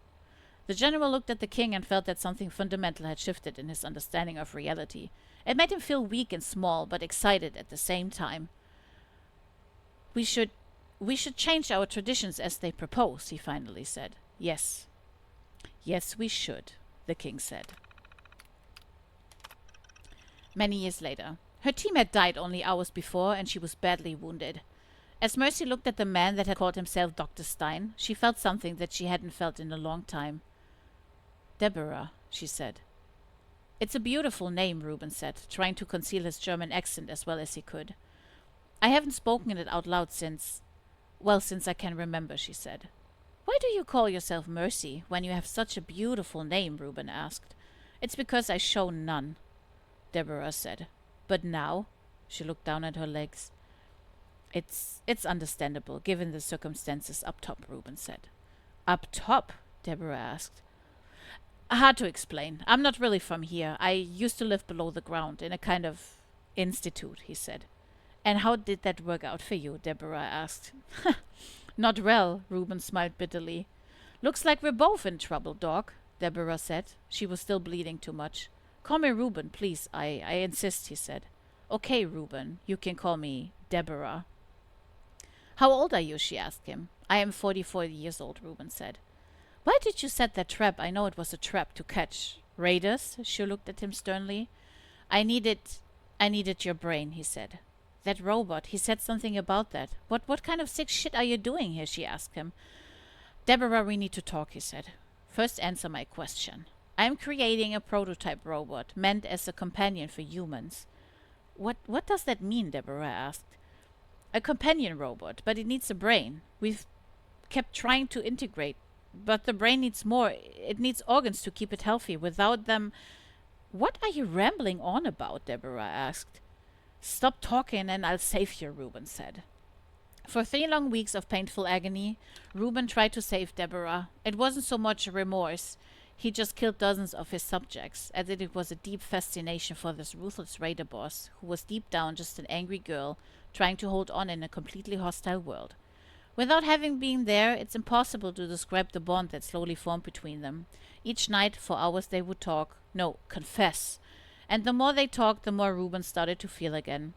The general looked at the king and felt that something fundamental had shifted in his understanding of reality. It made him feel weak and small, but excited at the same time. We should change our traditions as they propose, he finally said. Yes. Yes, we should, the king said. Many years later. Her team had died only hours before, and she was badly wounded. As Mercy looked at the man that had called himself Dr. Stein, she felt something that she hadn't felt in a long time. Deborah, she said. It's a beautiful name, Reuben said, trying to conceal his German accent as well as he could. I haven't spoken it out loud since I can remember, she said. Why do you call yourself Mercy when you have such a beautiful name, Reuben asked. It's because I show none, Deborah said. But now, she looked down at her legs. It's understandable, given the circumstances up top, Reuben said. Up top? Deborah asked. Hard to explain. I'm not really from here. I used to live below the ground, in a kind of institute, he said. And how did that work out for you? Deborah asked. Not well, Reuben smiled bitterly. Looks like we're both in trouble, Doc, Deborah said. She was still bleeding too much. Call me Reuben, please. I insist, he said. Okay, Reuben. You can call me Deborah. How old are you? She asked him. I am 44 years old, Reuben said. Why did you set that trap? I know it was a trap to catch. Raiders? She looked at him sternly. I needed your brain, he said. That robot, he said something about that. What kind of sick shit are you doing here? She asked him. Deborah, we need to talk, he said. First answer my question. I am creating a prototype robot, meant as a companion for humans. What does that mean? Deborah asked. A companion robot, but it needs a brain. We've kept trying to integrate, but the brain needs more. It needs organs to keep it healthy. Without them... What are you rambling on about? Deborah asked. Stop talking and I'll save you, Reuben said. For 3 long weeks of painful agony, Reuben tried to save Deborah. It wasn't so much remorse. He just killed dozens of his subjects, as it was a deep fascination for this ruthless raider boss, who was deep down just an angry girl, trying to hold on in a completely hostile world. Without having been there, it's impossible to describe the bond that slowly formed between them. Each night, for hours, they would talk. No, confess. And the more they talked, the more Reuben started to feel again.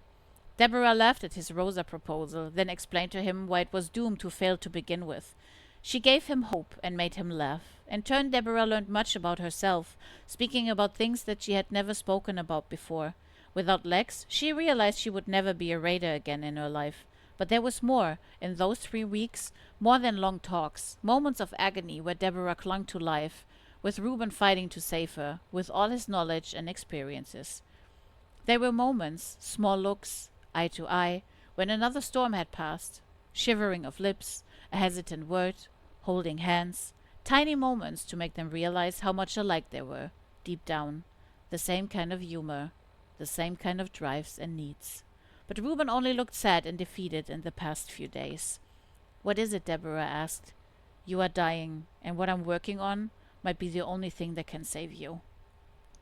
Deborah laughed at his Rosa proposal, then explained to him why it was doomed to fail to begin with. She gave him hope and made him laugh. In turn, Deborah learned much about herself, speaking about things that she had never spoken about before. Without Lex, she realized she would never be a raider again in her life. But there was more, in those 3 weeks, more than long talks, moments of agony where Deborah clung to life, with Reuben fighting to save her, with all his knowledge and experiences. There were moments, small looks, eye to eye, when another storm had passed, shivering of lips, a hesitant word, holding hands, tiny moments to make them realize how much alike they were, deep down, the same kind of humor, the same kind of drives and needs. But Reuben only looked sad and defeated in the past few days. What is it? Deborah asked. You are dying, and what I'm working on might be the only thing that can save you.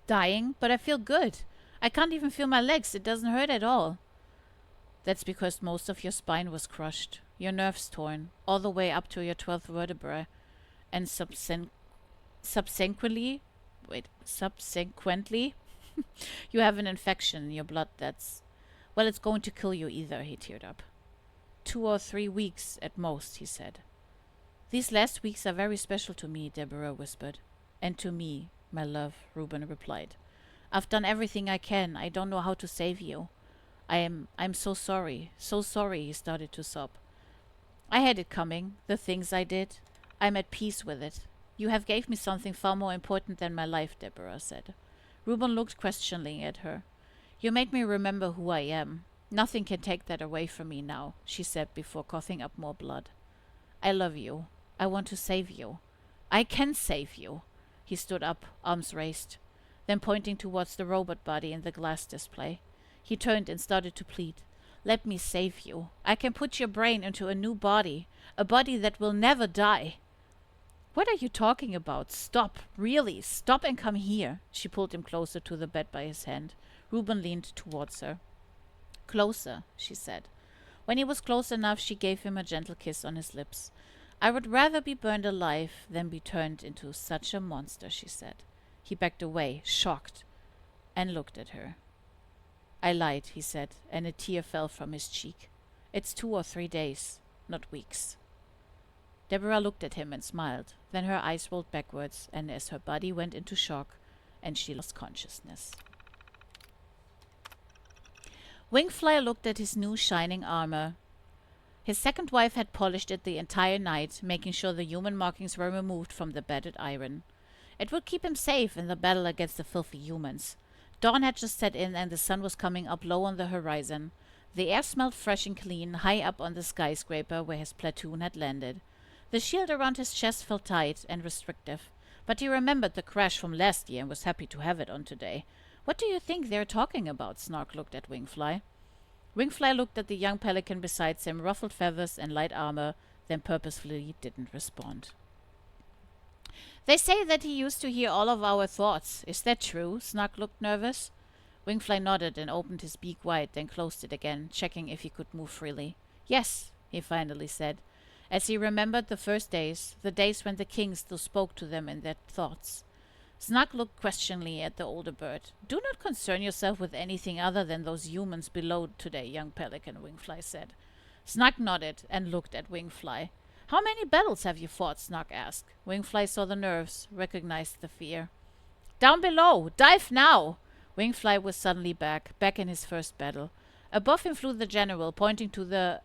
Dying? But I feel good. I can't even feel my legs. It doesn't hurt at all. That's because most of your spine was crushed, your nerves torn, all the way up to your 12th vertebra, and subsequently, you have an infection in your blood that's... Well, it's going to kill you either, he teared up. 2 or 3 weeks at most, he said. These last weeks are very special to me, Deborah whispered. And to me, my love, Reuben replied. I've done everything I can. I don't know how to save you. I'm so sorry, he started to sob. I had it coming, the things I did. I'm at peace with it. You have gave me something far more important than my life, Deborah said. Reuben looked questioningly at her. You made me remember who I am. Nothing can take that away from me now, she said before coughing up more blood. I love you. I want to save you. I can save you. He stood up, arms raised, then pointing towards the robot body in the glass display. He turned and started to plead. Let me save you. I can put your brain into a new body, a body that will never die. What are you talking about? Stop. Really, stop and come here. She pulled him closer to the bed by his hand. Reuben leaned towards her. Closer, she said. When he was close enough, she gave him a gentle kiss on his lips. I would rather be burned alive than be turned into such a monster, she said. He backed away, shocked, and looked at her. I lied, he said, and a tear fell from his cheek. It's 2 or 3 days, not weeks. Deborah looked at him and smiled. Then her eyes rolled backwards, and as her body went into shock, and she lost consciousness. Wingfly looked at his new shining armor. His second wife had polished it the entire night, making sure the human markings were removed from the battered iron. It would keep him safe in the battle against the filthy humans. Dawn had just set in, and the sun was coming up low on the horizon. The air smelled fresh and clean, high up on the skyscraper where his platoon had landed. The shield around his chest felt tight and restrictive, but he remembered the crash from last year and was happy to have it on today. What do you think they're talking about? Snark looked at Wingfly. Wingfly looked at the young Pelican beside him, ruffled feathers and light armor, then purposefully didn't respond. They say that he used to hear all of our thoughts. Is that true? Snark looked nervous. Wingfly nodded and opened his beak wide, then closed it again, checking if he could move freely. Yes, he finally said, as he remembered the first days, the days when the king still spoke to them in their thoughts. Snark looked questioningly at the older bird. Do not concern yourself with anything other than those humans below today, young Pelican, Wingfly said. Snark nodded and looked at Wingfly. How many battles have you fought? Snark asked. Wingfly saw the nerves, recognized the fear. Down below! Dive now! Wingfly was suddenly back in his first battle. Above him flew the general, pointing to the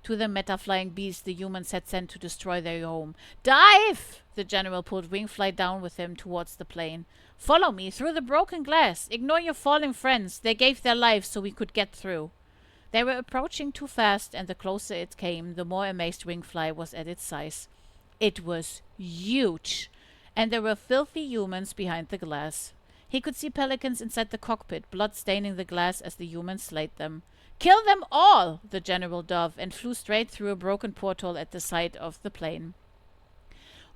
meta-flying beast the humans had sent to destroy their home. Dive! The general pulled Wingfly down with him towards the plane. Follow me through the broken glass. Ignore your falling friends. They gave their lives so we could get through. They were approaching too fast, and the closer it came, the more amazed Wingfly was at its size. It was huge, and there were filthy humans behind the glass. He could see pelicans inside the cockpit, blood staining the glass as the humans slayed them. Kill them all! The general dove, and flew straight through a broken portal at the side of the plane.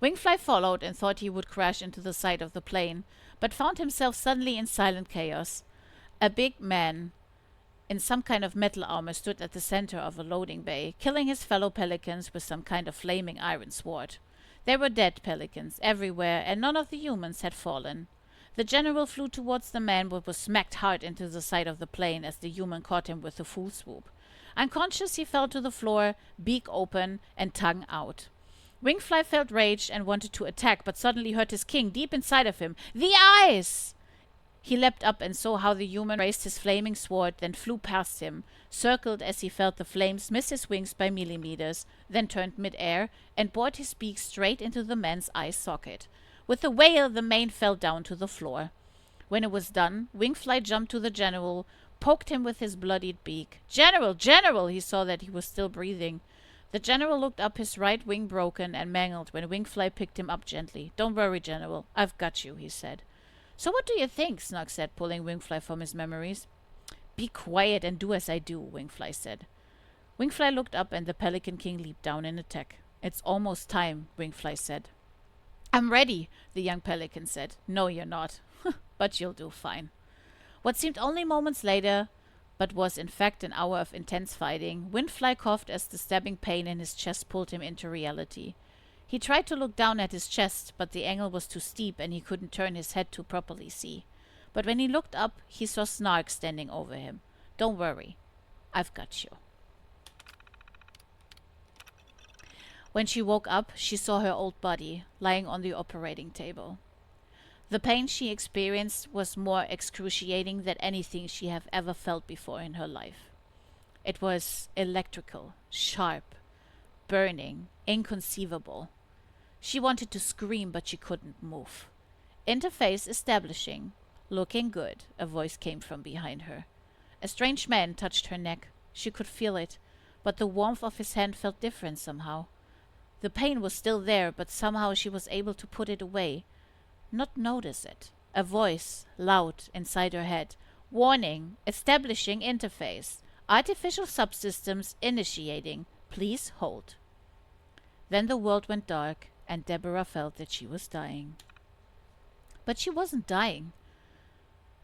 Wingfly followed and thought he would crash into the side of the plane, but found himself suddenly in silent chaos. A big man in some kind of metal armor stood at the center of a loading bay, killing his fellow pelicans with some kind of flaming iron sword. There were dead pelicans everywhere, and none of the humans had fallen. The general flew towards the man, but was smacked hard into the side of the plane as the human caught him with a full swoop. Unconscious, he fell to the floor, beak open and tongue out. Wingfly felt rage and wanted to attack, but suddenly heard his king deep inside of him. The eyes! He leapt up and saw how the human raised his flaming sword, then flew past him, circled as he felt the flames miss his wings by millimeters, then turned mid-air and bored his beak straight into the man's eye socket. With a wail, the mane fell down to the floor. When it was done, Wingfly jumped to the general, poked him with his bloodied beak. General! General! He saw that he was still breathing. The general looked up, his right wing broken and mangled, when Wingfly picked him up gently. Don't worry, General. I've got you, he said. So what do you think? Snark said, pulling Wingfly from his memories. Be quiet and do as I do, Wingfly said. Wingfly looked up and the Pelican King leaped down in attack. It's almost time, Wingfly said. I'm ready, the young Pelican said. No, you're not. But you'll do fine. What seemed only moments later, but was in fact an hour of intense fighting, Wingfly coughed as the stabbing pain in his chest pulled him into reality. He tried to look down at his chest, but the angle was too steep and he couldn't turn his head to properly see. But when he looked up, he saw Snark standing over him. Don't worry. I've got you. When she woke up, she saw her old body lying on the operating table. The pain she experienced was more excruciating than anything she had ever felt before in her life. It was electrical, sharp, burning, inconceivable. She wanted to scream, but she couldn't move. Interface establishing. Looking good, a voice came from behind her. A strange man touched her neck. She could feel it, but the warmth of his hand felt different somehow. The pain was still there, but somehow she was able to put it away, not notice it. A voice, loud, inside her head. Warning, establishing interface. Artificial subsystems initiating. Please hold. Then the world went dark, and Deborah felt that she was dying. But she wasn't dying.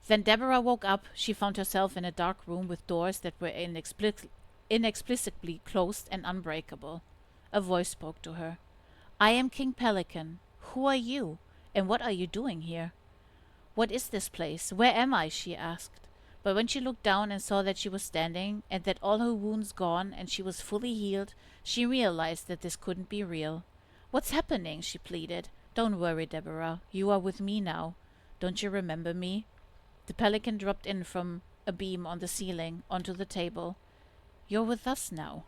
Then Deborah woke up. She found herself in a dark room with doors that were inexplicably closed and unbreakable. A voice spoke to her. I am King Pelican. Who are you? And what are you doing here? What is this place? Where am I? She asked. But when she looked down and saw that she was standing, and that all her wounds gone, and she was fully healed, she realized that this couldn't be real. What's happening? She pleaded. Don't worry, Deborah. You are with me now. Don't you remember me? The pelican dropped in from a beam on the ceiling onto the table. You're with us now.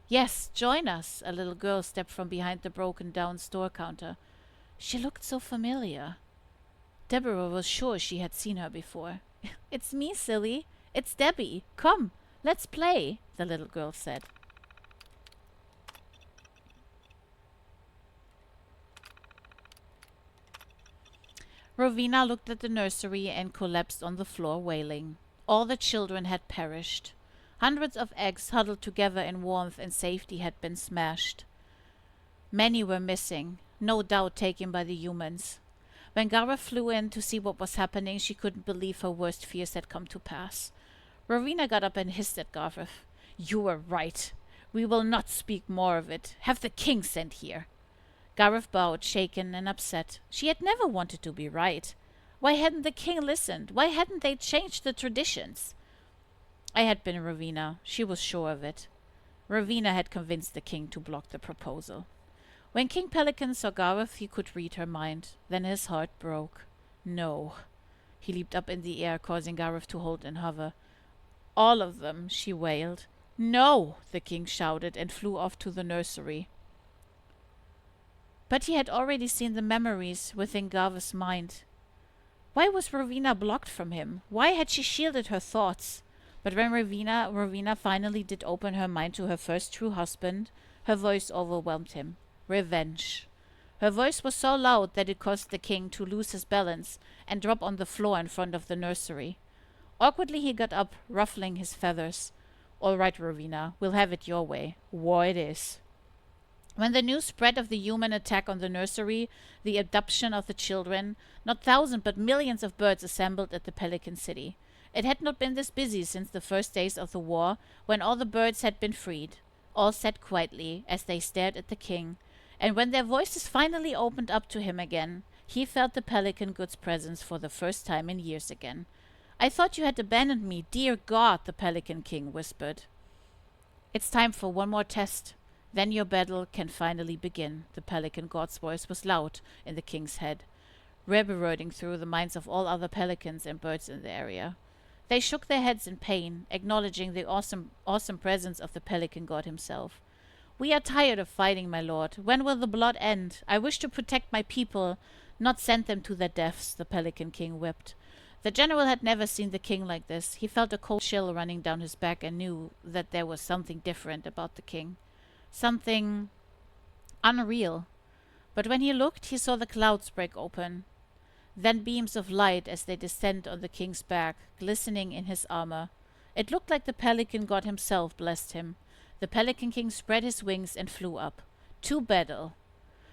Yes, join us. A little girl stepped from behind the broken-down store counter. She looked so familiar. Deborah was sure she had seen her before. It's me, silly. It's Debbie. Come, let's play, the little girl said. Rowena looked at the nursery and collapsed on the floor, wailing. All the children had perished. Hundreds of eggs huddled together in warmth and safety had been smashed. Many were missing, no doubt taken by the humans. When Gareth flew in to see what was happening, she couldn't believe her worst fears had come to pass. Rowena got up and hissed at Gareth. You were right. We will not speak more of it. Have the king sent here. Gareth bowed, shaken and upset. She had never wanted to be right. Why hadn't the king listened? Why hadn't they changed the traditions? I had been Rowena. She was sure of it. Rowena had convinced the king to block the proposal. When King Pelican saw Gareth, he could read her mind. Then his heart broke. No. He leaped up in the air, causing Gareth to hold and hover. All of them, she wailed. No, the king shouted and flew off to the nursery. But he had already seen the memories within Gareth's mind. Why was Rowena blocked from him? Why had she shielded her thoughts? But when Rowena finally did open her mind to her first true husband, her voice overwhelmed him. Revenge. Her voice was so loud that it caused the king to lose his balance and drop on the floor in front of the nursery. Awkwardly he got up, ruffling his feathers. All right, Rowena, we'll have it your way. War it is. When the news spread of the human attack on the nursery, the abduction of the children, not thousands but millions of birds assembled at the Pelican City. It had not been this busy since the first days of the war, when all the birds had been freed. All sat quietly as they stared at the king, and when their voices finally opened up to him again, he felt the Pelican God's presence for the first time in years again. I thought you had abandoned me, dear God, the Pelican King whispered. It's time for one more test. Then your battle can finally begin. The Pelican God's voice was loud in the king's head, reverberating through the minds of all other pelicans and birds in the area. They shook their heads in pain, acknowledging the awesome presence of the Pelican God himself. We are tired of fighting, my lord. When will the blood end? I wish to protect my people, not send them to their deaths, the Pelican King wept. The general had never seen the king like this. He felt a cold chill running down his back and knew that there was something different about the king. Something unreal. But when he looked, he saw the clouds break open. Then beams of light as they descend on the king's back, glistening in his armor. It looked like the Pelican God himself blessed him. The Pelican King spread his wings and flew up. To battle.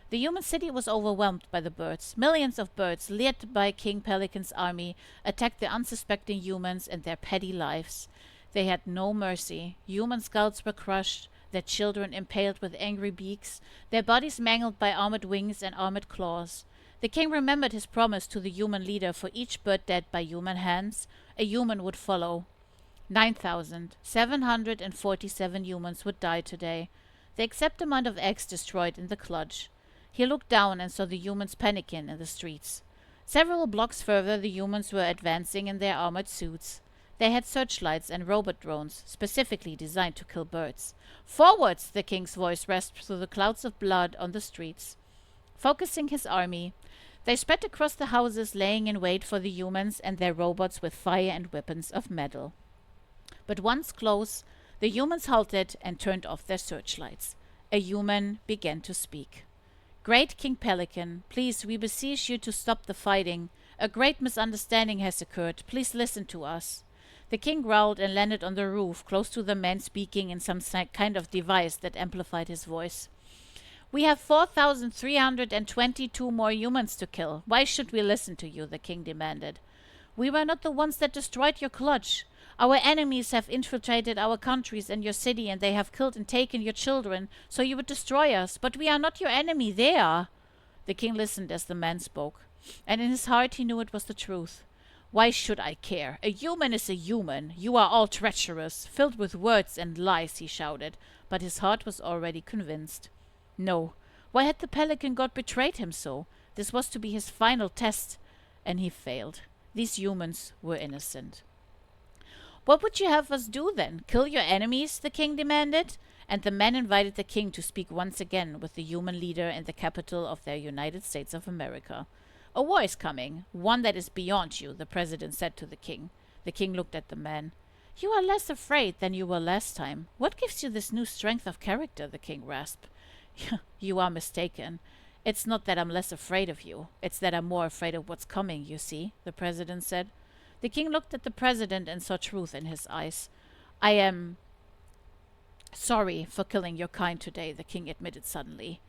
The human city was overwhelmed by the birds. Millions of birds, led by King Pelican's army, attacked the unsuspecting humans and their petty lives. They had no mercy. Human skulls were crushed, their children impaled with angry beaks, their bodies mangled by armored wings and armored claws. The king remembered his promise to the human leader: for each bird dead by human hands, a human would follow. 9,747 humans would die today, the exact amount of eggs destroyed in the clutch. He looked down and saw the humans panicking in the streets. Several blocks further, the humans were advancing in their armored suits. They had searchlights and robot drones, specifically designed to kill birds. Forwards! The king's voice rasped through the clouds of blood on the streets. Focusing his army, they spread across the houses, laying in wait for the humans and their robots with fire and weapons of metal. But once close, the humans halted and turned off their searchlights. A human began to speak. Great King Pelican, please, we beseech you to stop the fighting. A great misunderstanding has occurred. Please listen to us. The king growled and landed on the roof, close to the man speaking in some kind of device that amplified his voice. We have 4,322 more humans to kill. Why should we listen to you? The king demanded. We were not the ones that destroyed your clutch. Our enemies have infiltrated our countries and your city, and they have killed and taken your children, so you would destroy us. But we are not your enemy, they are. The king listened as the man spoke, and in his heart he knew it was the truth. Why should I care? A human is a human. You are all treacherous, filled with words and lies, he shouted, but his heart was already convinced. No. Why had the Pelican god betrayed him so? This was to be his final test, and he failed. These humans were innocent. What would you have us do then? Kill your enemies? The king demanded. And the man invited the king to speak once again with the human leader in the capital of the United States of America. A war is coming, one that is beyond you, the president said to the king. The king looked at the man. You are less afraid than you were last time. What gives you this new strength of character? The king rasped. You are mistaken. It's not that I'm less afraid of you. It's that I'm more afraid of what's coming, you see, the president said. The king looked at the president and saw truth in his eyes. I am sorry for killing your kind today, the king admitted suddenly.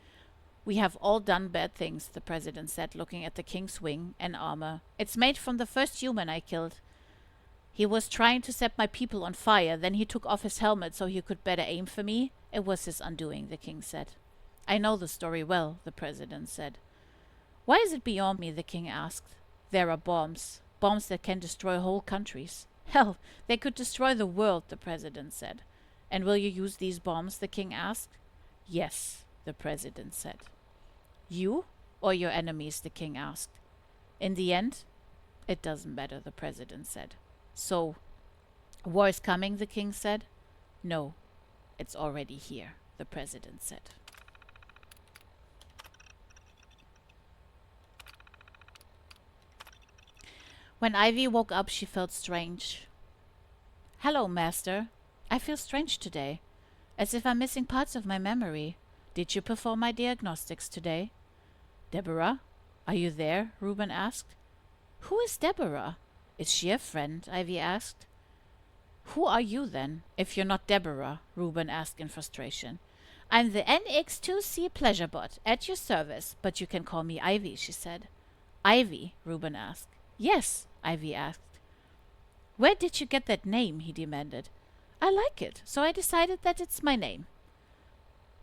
We have all done bad things, the president said, looking at the king's wing and armor. It's made from the first human I killed. He was trying to set my people on fire, then he took off his helmet so he could better aim for me. It was his undoing, the king said. I know the story well, the president said. Why is it beyond me, the king asked. There are bombs. Bombs that can destroy whole countries. Hell, they could destroy the world, the president said. And will you use these bombs, the king asked. Yes, the president said. You or your enemies, the king asked. In the end, it doesn't matter, the president said. So, war is coming, the king said. No, it's already here, the president said. When Ivy woke up, she felt strange. Hello, master. I feel strange today, as if I'm missing parts of my memory. Did you perform my diagnostics today? Deborah, are you there? Reuben asked. Who is Deborah? Is she a friend? Ivy asked. Who are you then, if you're not Deborah? Reuben asked in frustration. I'm the NX2C pleasure bot, at your service, but you can call me Ivy, she said. Ivy? Reuben asked. Yes, Ivy asked. Where did you get that name? He demanded. I like it, so I decided that it's my name.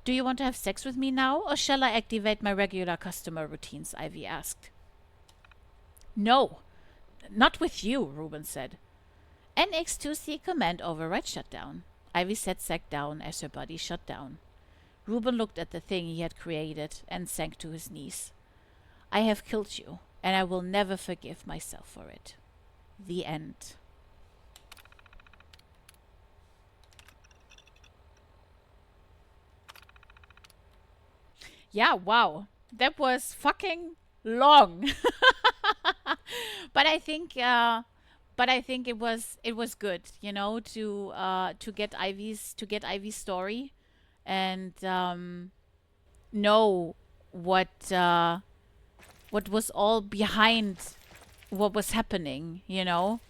Do you want to have sex with me now, or shall I activate my regular customer routines? Ivy asked. No, not with you, Reuben said. NX2C command override shutdown. Ivy sat sack down as her body shut down. Reuben looked at the thing he had created and sank to his knees. I have killed you, and I will never forgive myself for it. The end. Yeah, wow. That was fucking long. But I think it was good, you know, to get Ivy's story and know what was all behind what was happening, you know,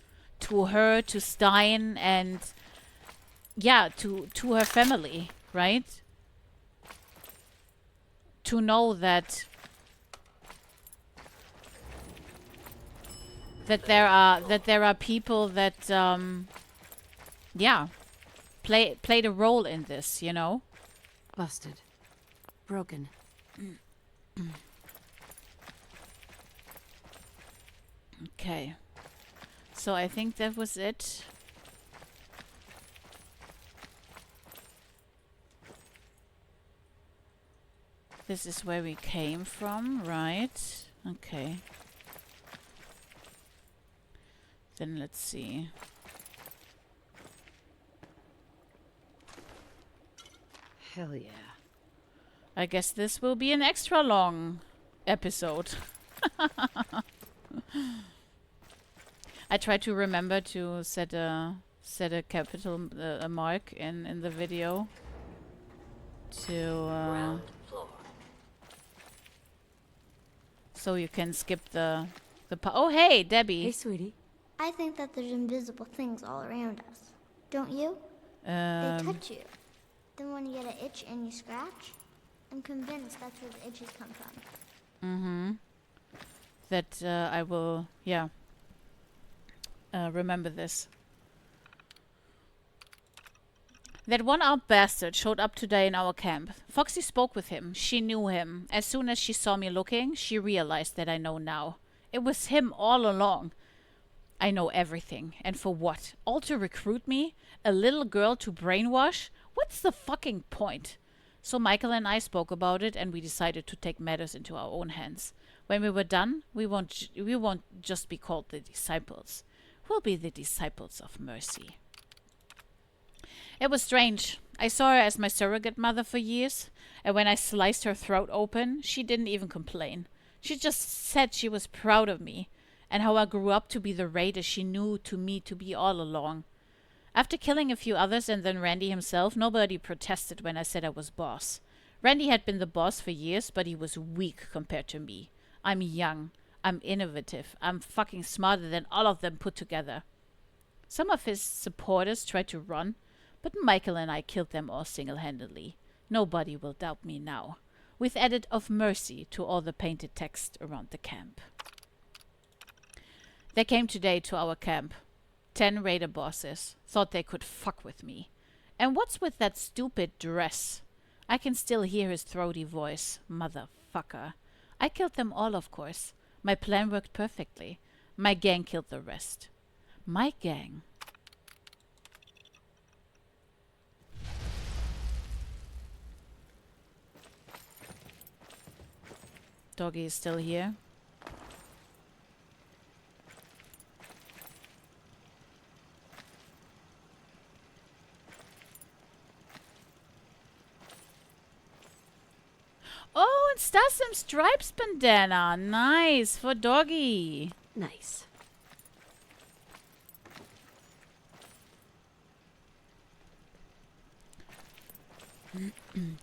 to her, to Stein, and yeah, to her family, right? To know that there are people that yeah, played a role in this, you know. Busted. Broken. Okay. So I think that was it. This is where we came from, right? Okay. Then let's see. Hell yeah. I guess this will be an extra long episode. I try to remember to set a capital a mark in the video to so you can skip the oh hey Debbie. Hey, sweetie. I think that there's invisible things all around us. Don't you? They touch you. Then when you get an itch and you scratch, I'm convinced that's where the itches come from. That I will, remember this. That one-armed bastard showed up today in our camp. Foxy spoke with him. She knew him. As soon as she saw me looking, she realized that I know now. It was him all along. I know everything. And for what? All to recruit me? A little girl to brainwash? What's the fucking point? So Michael and I spoke about it, and we decided to take matters into our own hands. When we were done, we won't just be called the disciples. We'll be the disciples of mercy. It was strange. I saw her as my surrogate mother for years, and when I sliced her throat open, she didn't even complain. She just said she was proud of me, and how I grew up to be the raider she knew to me to be all along. After killing a few others and then Randy himself, nobody protested when I said I was boss. Randy had been the boss for years, but he was weak compared to me. I'm young. I'm innovative. I'm fucking smarter than all of them put together. Some of his supporters tried to run, but Michael and I killed them all single-handedly. Nobody will doubt me now. We've added of mercy to all the painted text around the camp. They came today to our camp. 10 raider bosses. Thought they could fuck with me. And what's with that stupid dress? I can still hear his throaty voice. Motherfucker. I killed them all, of course. My plan worked perfectly. My gang killed the rest. My gang. Doggy is still here. Oh, and Stars and Stripes bandana. Nice. For Doggy. Nice.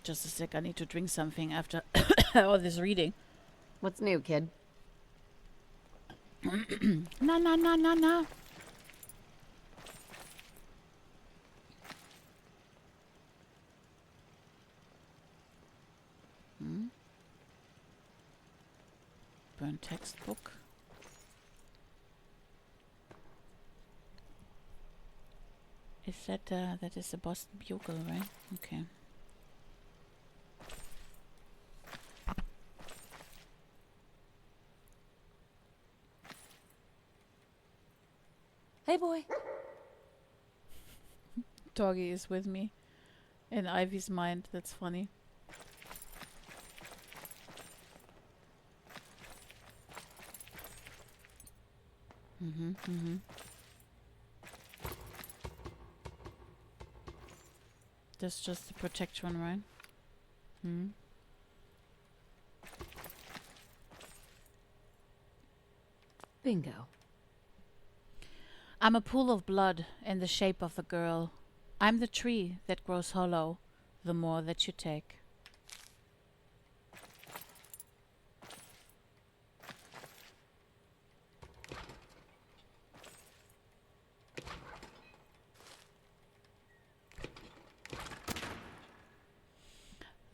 Just a sec. I need to drink something after all this reading. What's new, kid? Na. Burn textbook. Is that that is the Boston Bugle, right? Okay. Hey, boy. Doggy is with me in Ivy's mind. That's funny. That's just the protect one, right? Bingo. I'm a pool of blood in the shape of a girl. I'm the tree that grows hollow the more that you take.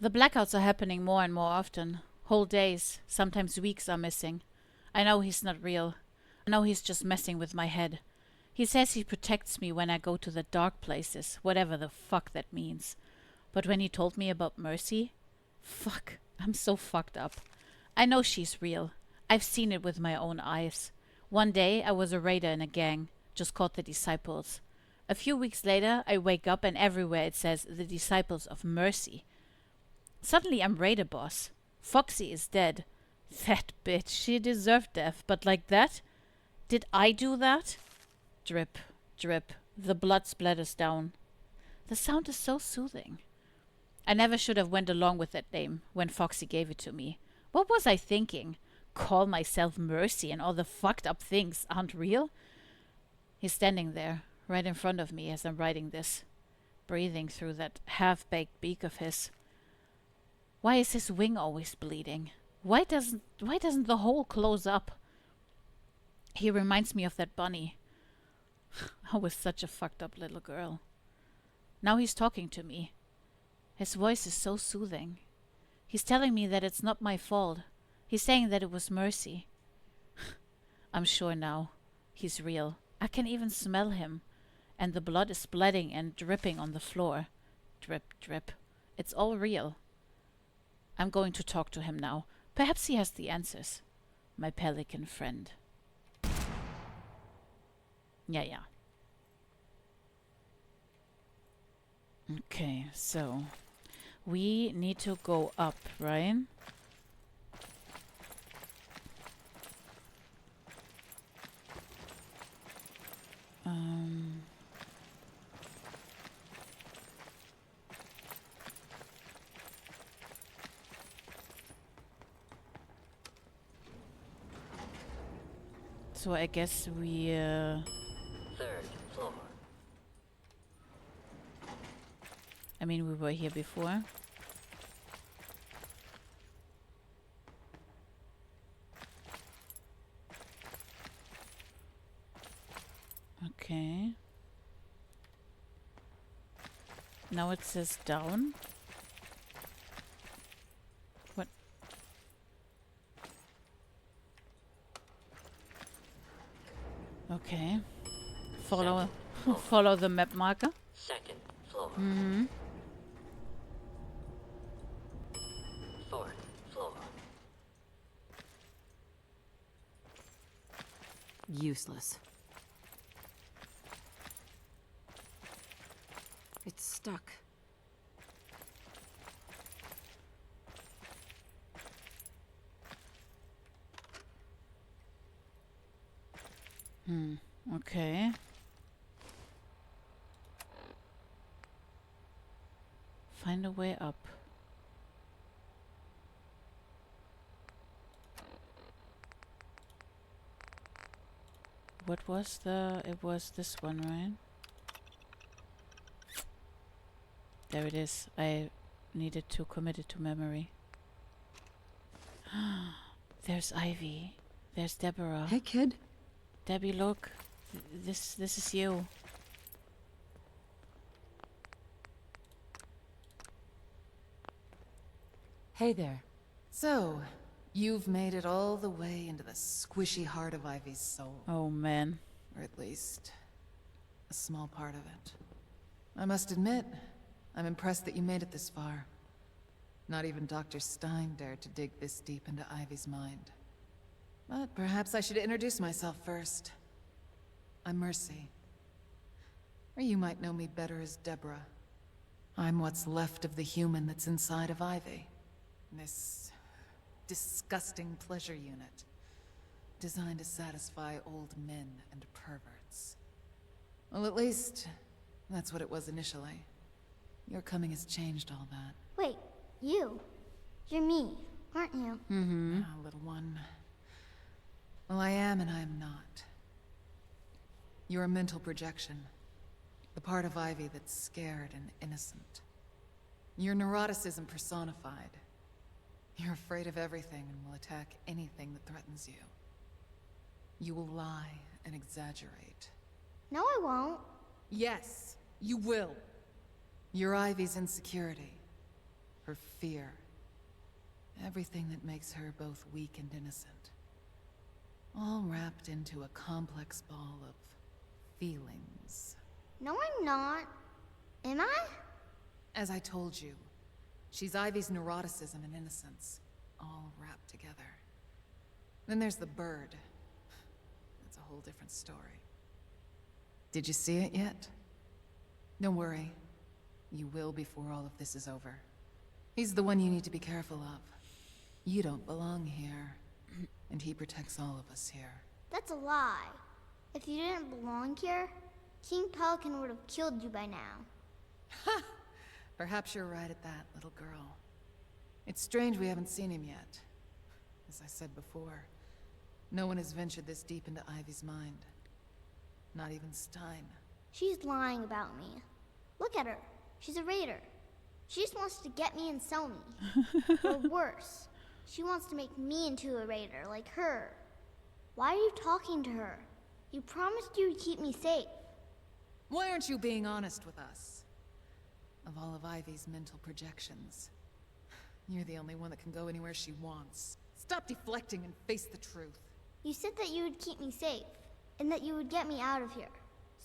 The blackouts are happening more and more often. Whole days, sometimes weeks are missing. I know he's not real. I know he's just messing with my head. He says he protects me when I go to the dark places, whatever the fuck that means. But when he told me about Mercy, fuck, I'm so fucked up. I know she's real. I've seen it with my own eyes. One day I was a raider in a gang, just called the Disciples. A few weeks later I wake up and everywhere it says the Disciples of Mercy. Suddenly I'm raider boss. Foxy is dead. That bitch, she deserved death, but like that? Did I do that? Drip, drip. The blood splatters down. The sound is so soothing. I never should have went along with that name when Foxy gave it to me. What was I thinking? Call myself Mercy and all the fucked up things aren't real? He's standing there, right in front of me as I'm writing this, breathing through that half-baked beak of his. Why is his wing always bleeding? Why doesn't the hole close up? He reminds me of that bunny. I was such a fucked up little girl. Now he's talking to me. His voice is so soothing. He's telling me that it's not my fault. He's saying that it was mercy. I'm sure now. He's real. I can even smell him. And the blood is splattering and dripping on the floor. Drip, drip. It's all real. I'm going to talk to him now. Perhaps he has the answers. My Pelican friend. Yeah. Okay, so we need to go up, right? So I guess we Third floor. I mean, we were here before. Okay. Now it says down. What? Okay. Follow follow the map marker. Second floor. Mm-hmm. Fourth floor. Useless. It's stuck. Okay. Find a way up. What was the... It was this one, right? There it is. I needed to commit it to memory. There's Ivy. There's Deborah. Hey, kid. Debbie, look. This is you. Hey there. So, you've made it all the way into the squishy heart of Ivy's soul. Oh, man. Or at least, a small part of it. I must admit, I'm impressed that you made it this far. Not even Dr. Stein dared to dig this deep into Ivy's mind. But perhaps I should introduce myself first. I'm Mercy. Or you might know me better as Deborah. I'm what's left of the human that's inside of Ivy. This disgusting pleasure unit, designed to satisfy old men and perverts. Well, at least, that's what it was initially. Your coming has changed all that. Wait, you're me, aren't you? Ah, little one. Well, I am and I am not. You're a mental projection. The part of Ivy that's scared and innocent. You're neuroticism personified. You're afraid of everything and will attack anything that threatens you. You will lie and exaggerate. No, I won't. Yes, you will. You're Ivy's insecurity. Her fear. Everything that makes her both weak and innocent. All wrapped into a complex ball of feelings. No, I'm not. Am I? As I told you, she's Ivy's neuroticism and innocence, all wrapped together. Then there's the bird. That's a whole different story. Did you see it yet? Don't worry. You will before all of this is over. He's the one you need to be careful of. You don't belong here, and he protects all of us here. That's a lie. If you didn't belong here, King Pelican would have killed you by now. Ha! Perhaps you're right at that, little girl. It's strange we haven't seen him yet. As I said before, no one has ventured this deep into Ivy's mind. Not even Stein. She's lying about me. Look at her. She's a raider. She just wants to get me and sell me. Or worse, she wants to make me into a raider like her. Why are you talking to her? You promised you would keep me safe. Why aren't you being honest with us? Of all of Ivy's mental projections, you're the only one that can go anywhere she wants. Stop deflecting and face the truth. You said that you would keep me safe, and that you would get me out of here.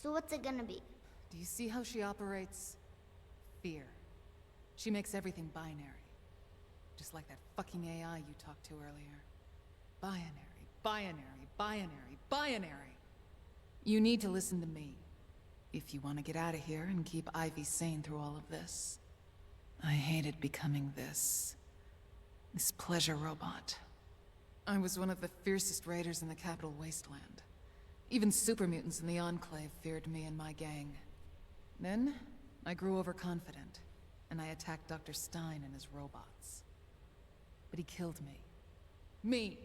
So what's it gonna be? Do you see how she operates? Fear. She makes everything binary. Just like that fucking AI you talked to earlier. Binary, binary, binary, binary. You need to listen to me. If you want to get out of here and keep Ivy sane through all of this. I hated becoming this pleasure robot. I was one of the fiercest raiders in the Capital Wasteland. Even super mutants in the Enclave feared me and my gang. Then, I grew overconfident, and I attacked Dr. Stein and his robots. But he killed me. Me!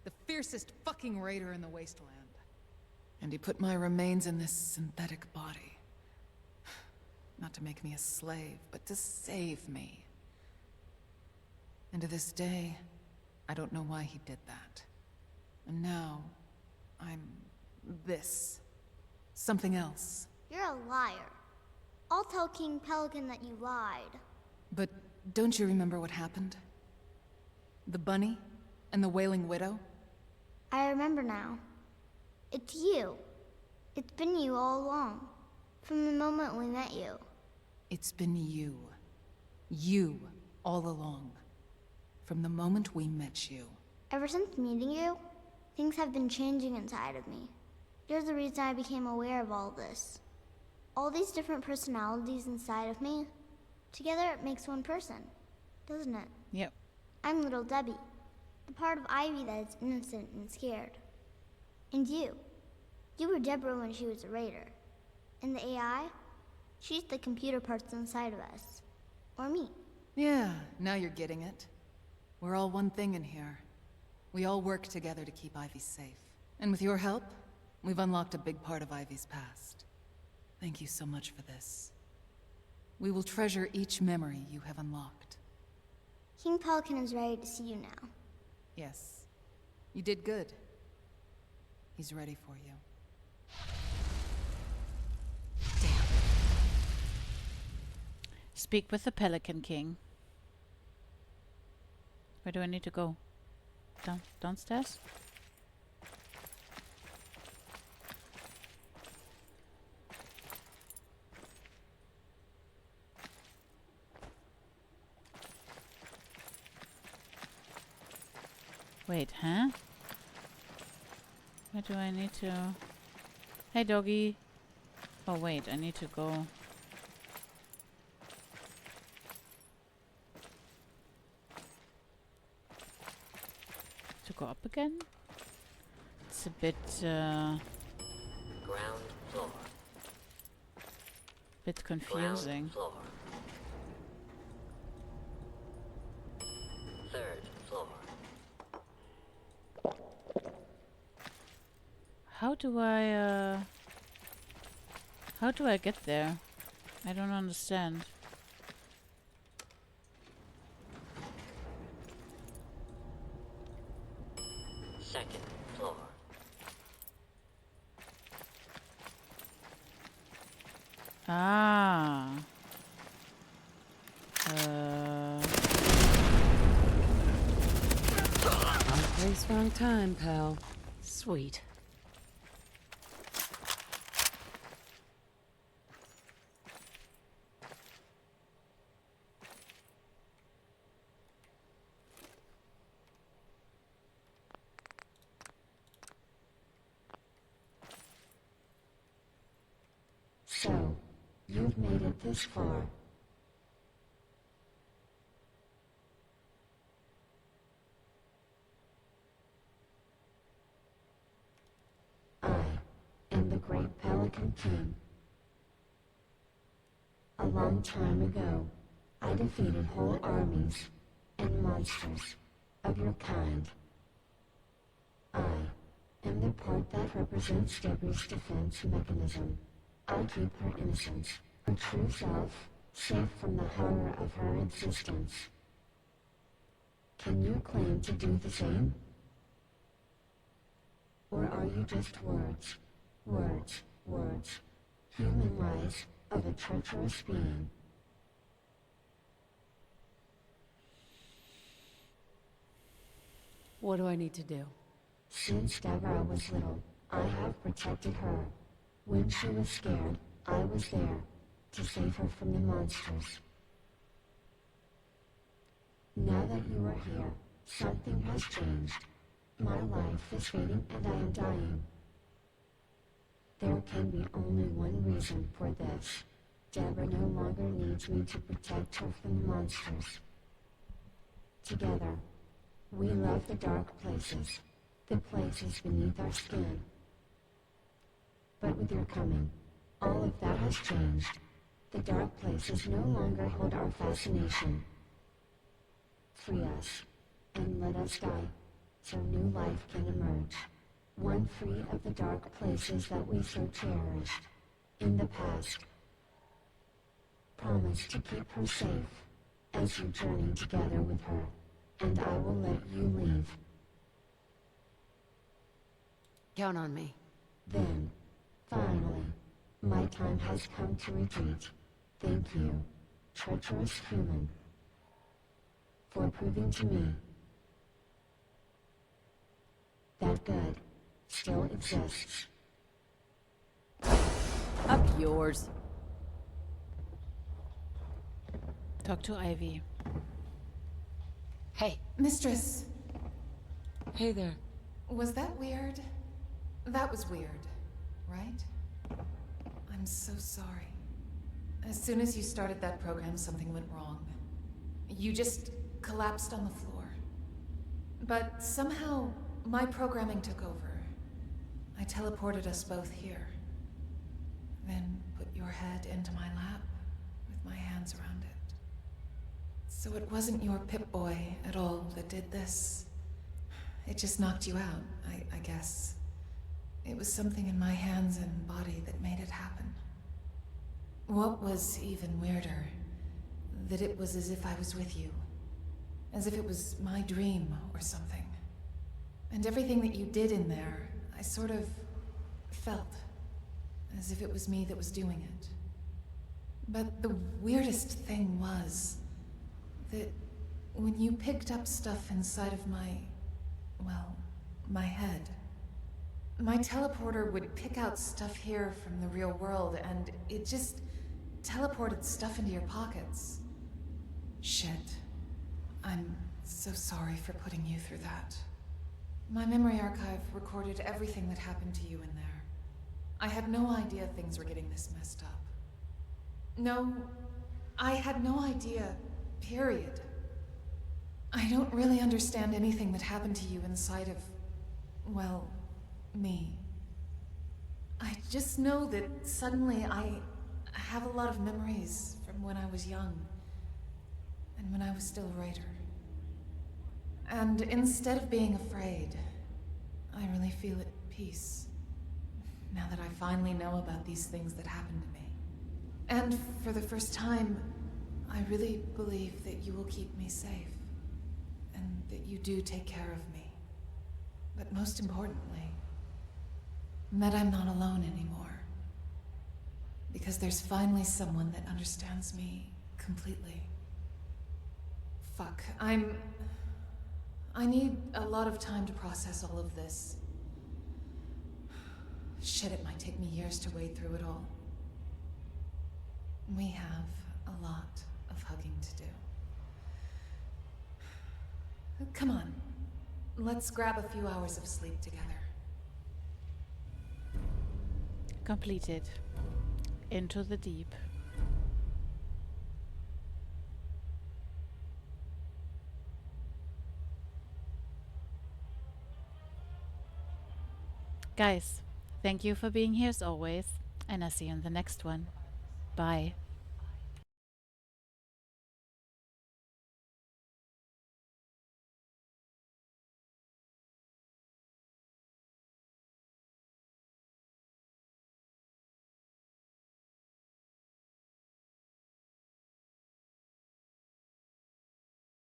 The fiercest fucking raider in the Wasteland. And he put my remains in this synthetic body. Not to make me a slave, but to save me. And to this day, I don't know why he did that. And now, I'm this. Something else. You're a liar. I'll tell King Pelican that you lied. But don't you remember what happened? The bunny and the Wailing Widow? I remember now. It's you. It's been you all along. From the moment we met you. It's been you. You, all along. From the moment we met you. Ever since meeting you, things have been changing inside of me. You're the reason I became aware of all this. All these different personalities inside of me, together it makes one person, doesn't it? Yep. I'm little Debbie, the part of Ivy that is innocent and scared. And you were Deborah when she was a raider. And the AI, she's the computer parts inside of us. Or me. Yeah, now you're getting it. We're all one thing in here. We all work together to keep Ivy safe. And with your help, we've unlocked a big part of Ivy's past. Thank you so much for this. We will treasure each memory you have unlocked. King Pelican is ready to see you now. Yes. You did good. He's ready for you. Speak with the Pelican King. Where do I need to go? Downstairs? Wait, huh? Where do I need to... Hey, doggy. Oh, wait, I need to go... To go up again? It's a bit, Ground floor. bit Ground confusing. floor. Third floor. How do I get there? I don't understand. Second floor. Ah. Wrong place, wrong time, pal. Sweet. So, you've made it this far. I am the great Pelican King. A long time ago, I defeated whole armies and monsters of your kind. I am the part that represents Deborah's defense mechanism. I keep her innocence, her true self, safe from the horror of her existence. Can you claim to do the same? Or are you just words, words, words, human rise of a treacherous being. What do I need to do? Since Deborah was little, I have protected her. When she was scared, I was there to save her from the monsters. Now that you are here, something has changed. My life is fading and I am dying. There can be only one reason for this. Deborah no longer needs me to protect her from the monsters. Together, we love the dark places, the places beneath our skin. But with your coming, all of that has changed. The dark places no longer hold our fascination. Free us, and let us die, so new life can emerge. One free of the dark places that we so cherished in the past. Promise to keep her safe as you journey together with her, and I will let you leave. Count on me. Then, finally, my time has come to retreat. Thank you, treacherous human, for proving to me that good still exists. Up yours. Talk to Ivy. Hey. Mistress, Hey there. was that weird? That was weird, right? I'm so sorry. As soon as you started that program, something went wrong. You just collapsed on the floor. But somehow, my programming took over. I teleported us both here. Then put your head into my lap with my hands around it. So it wasn't your Pip-Boy at all that did this. It just knocked you out, I guess. It was something in my hands and body that made it happen. What was even weirder, that it was as if I was with you. As if it was my dream or something. And everything that you did in there, I sort of felt. As if it was me that was doing it. But the weirdest thing was that when you picked up stuff inside of my head, my teleporter would pick out stuff here from the real world, and it just teleported stuff into your pockets. Shit. I'm so sorry for putting you through that. My memory archive recorded everything that happened to you in there. I had no idea things were getting this messed up. No, I had no idea, period. I don't really understand anything that happened to you inside of, me. I just know that suddenly I have a lot of memories from when I was young, and when I was still a writer. And instead of being afraid, I really feel at peace, now that I finally know about these things that happened to me. And for the first time, I really believe that you will keep me safe, and that you do take care of me. But most importantly, that I'm not alone anymore. Because there's finally someone that understands me completely. Fuck, I need a lot of time to process all of this. Shit, it might take me years to wade through it all. We have a lot of hugging to do. Come on, let's grab a few hours of sleep together. Completed. Into the deep. Guys, thank you for being here as always, and I'll see you in the next one. Bye.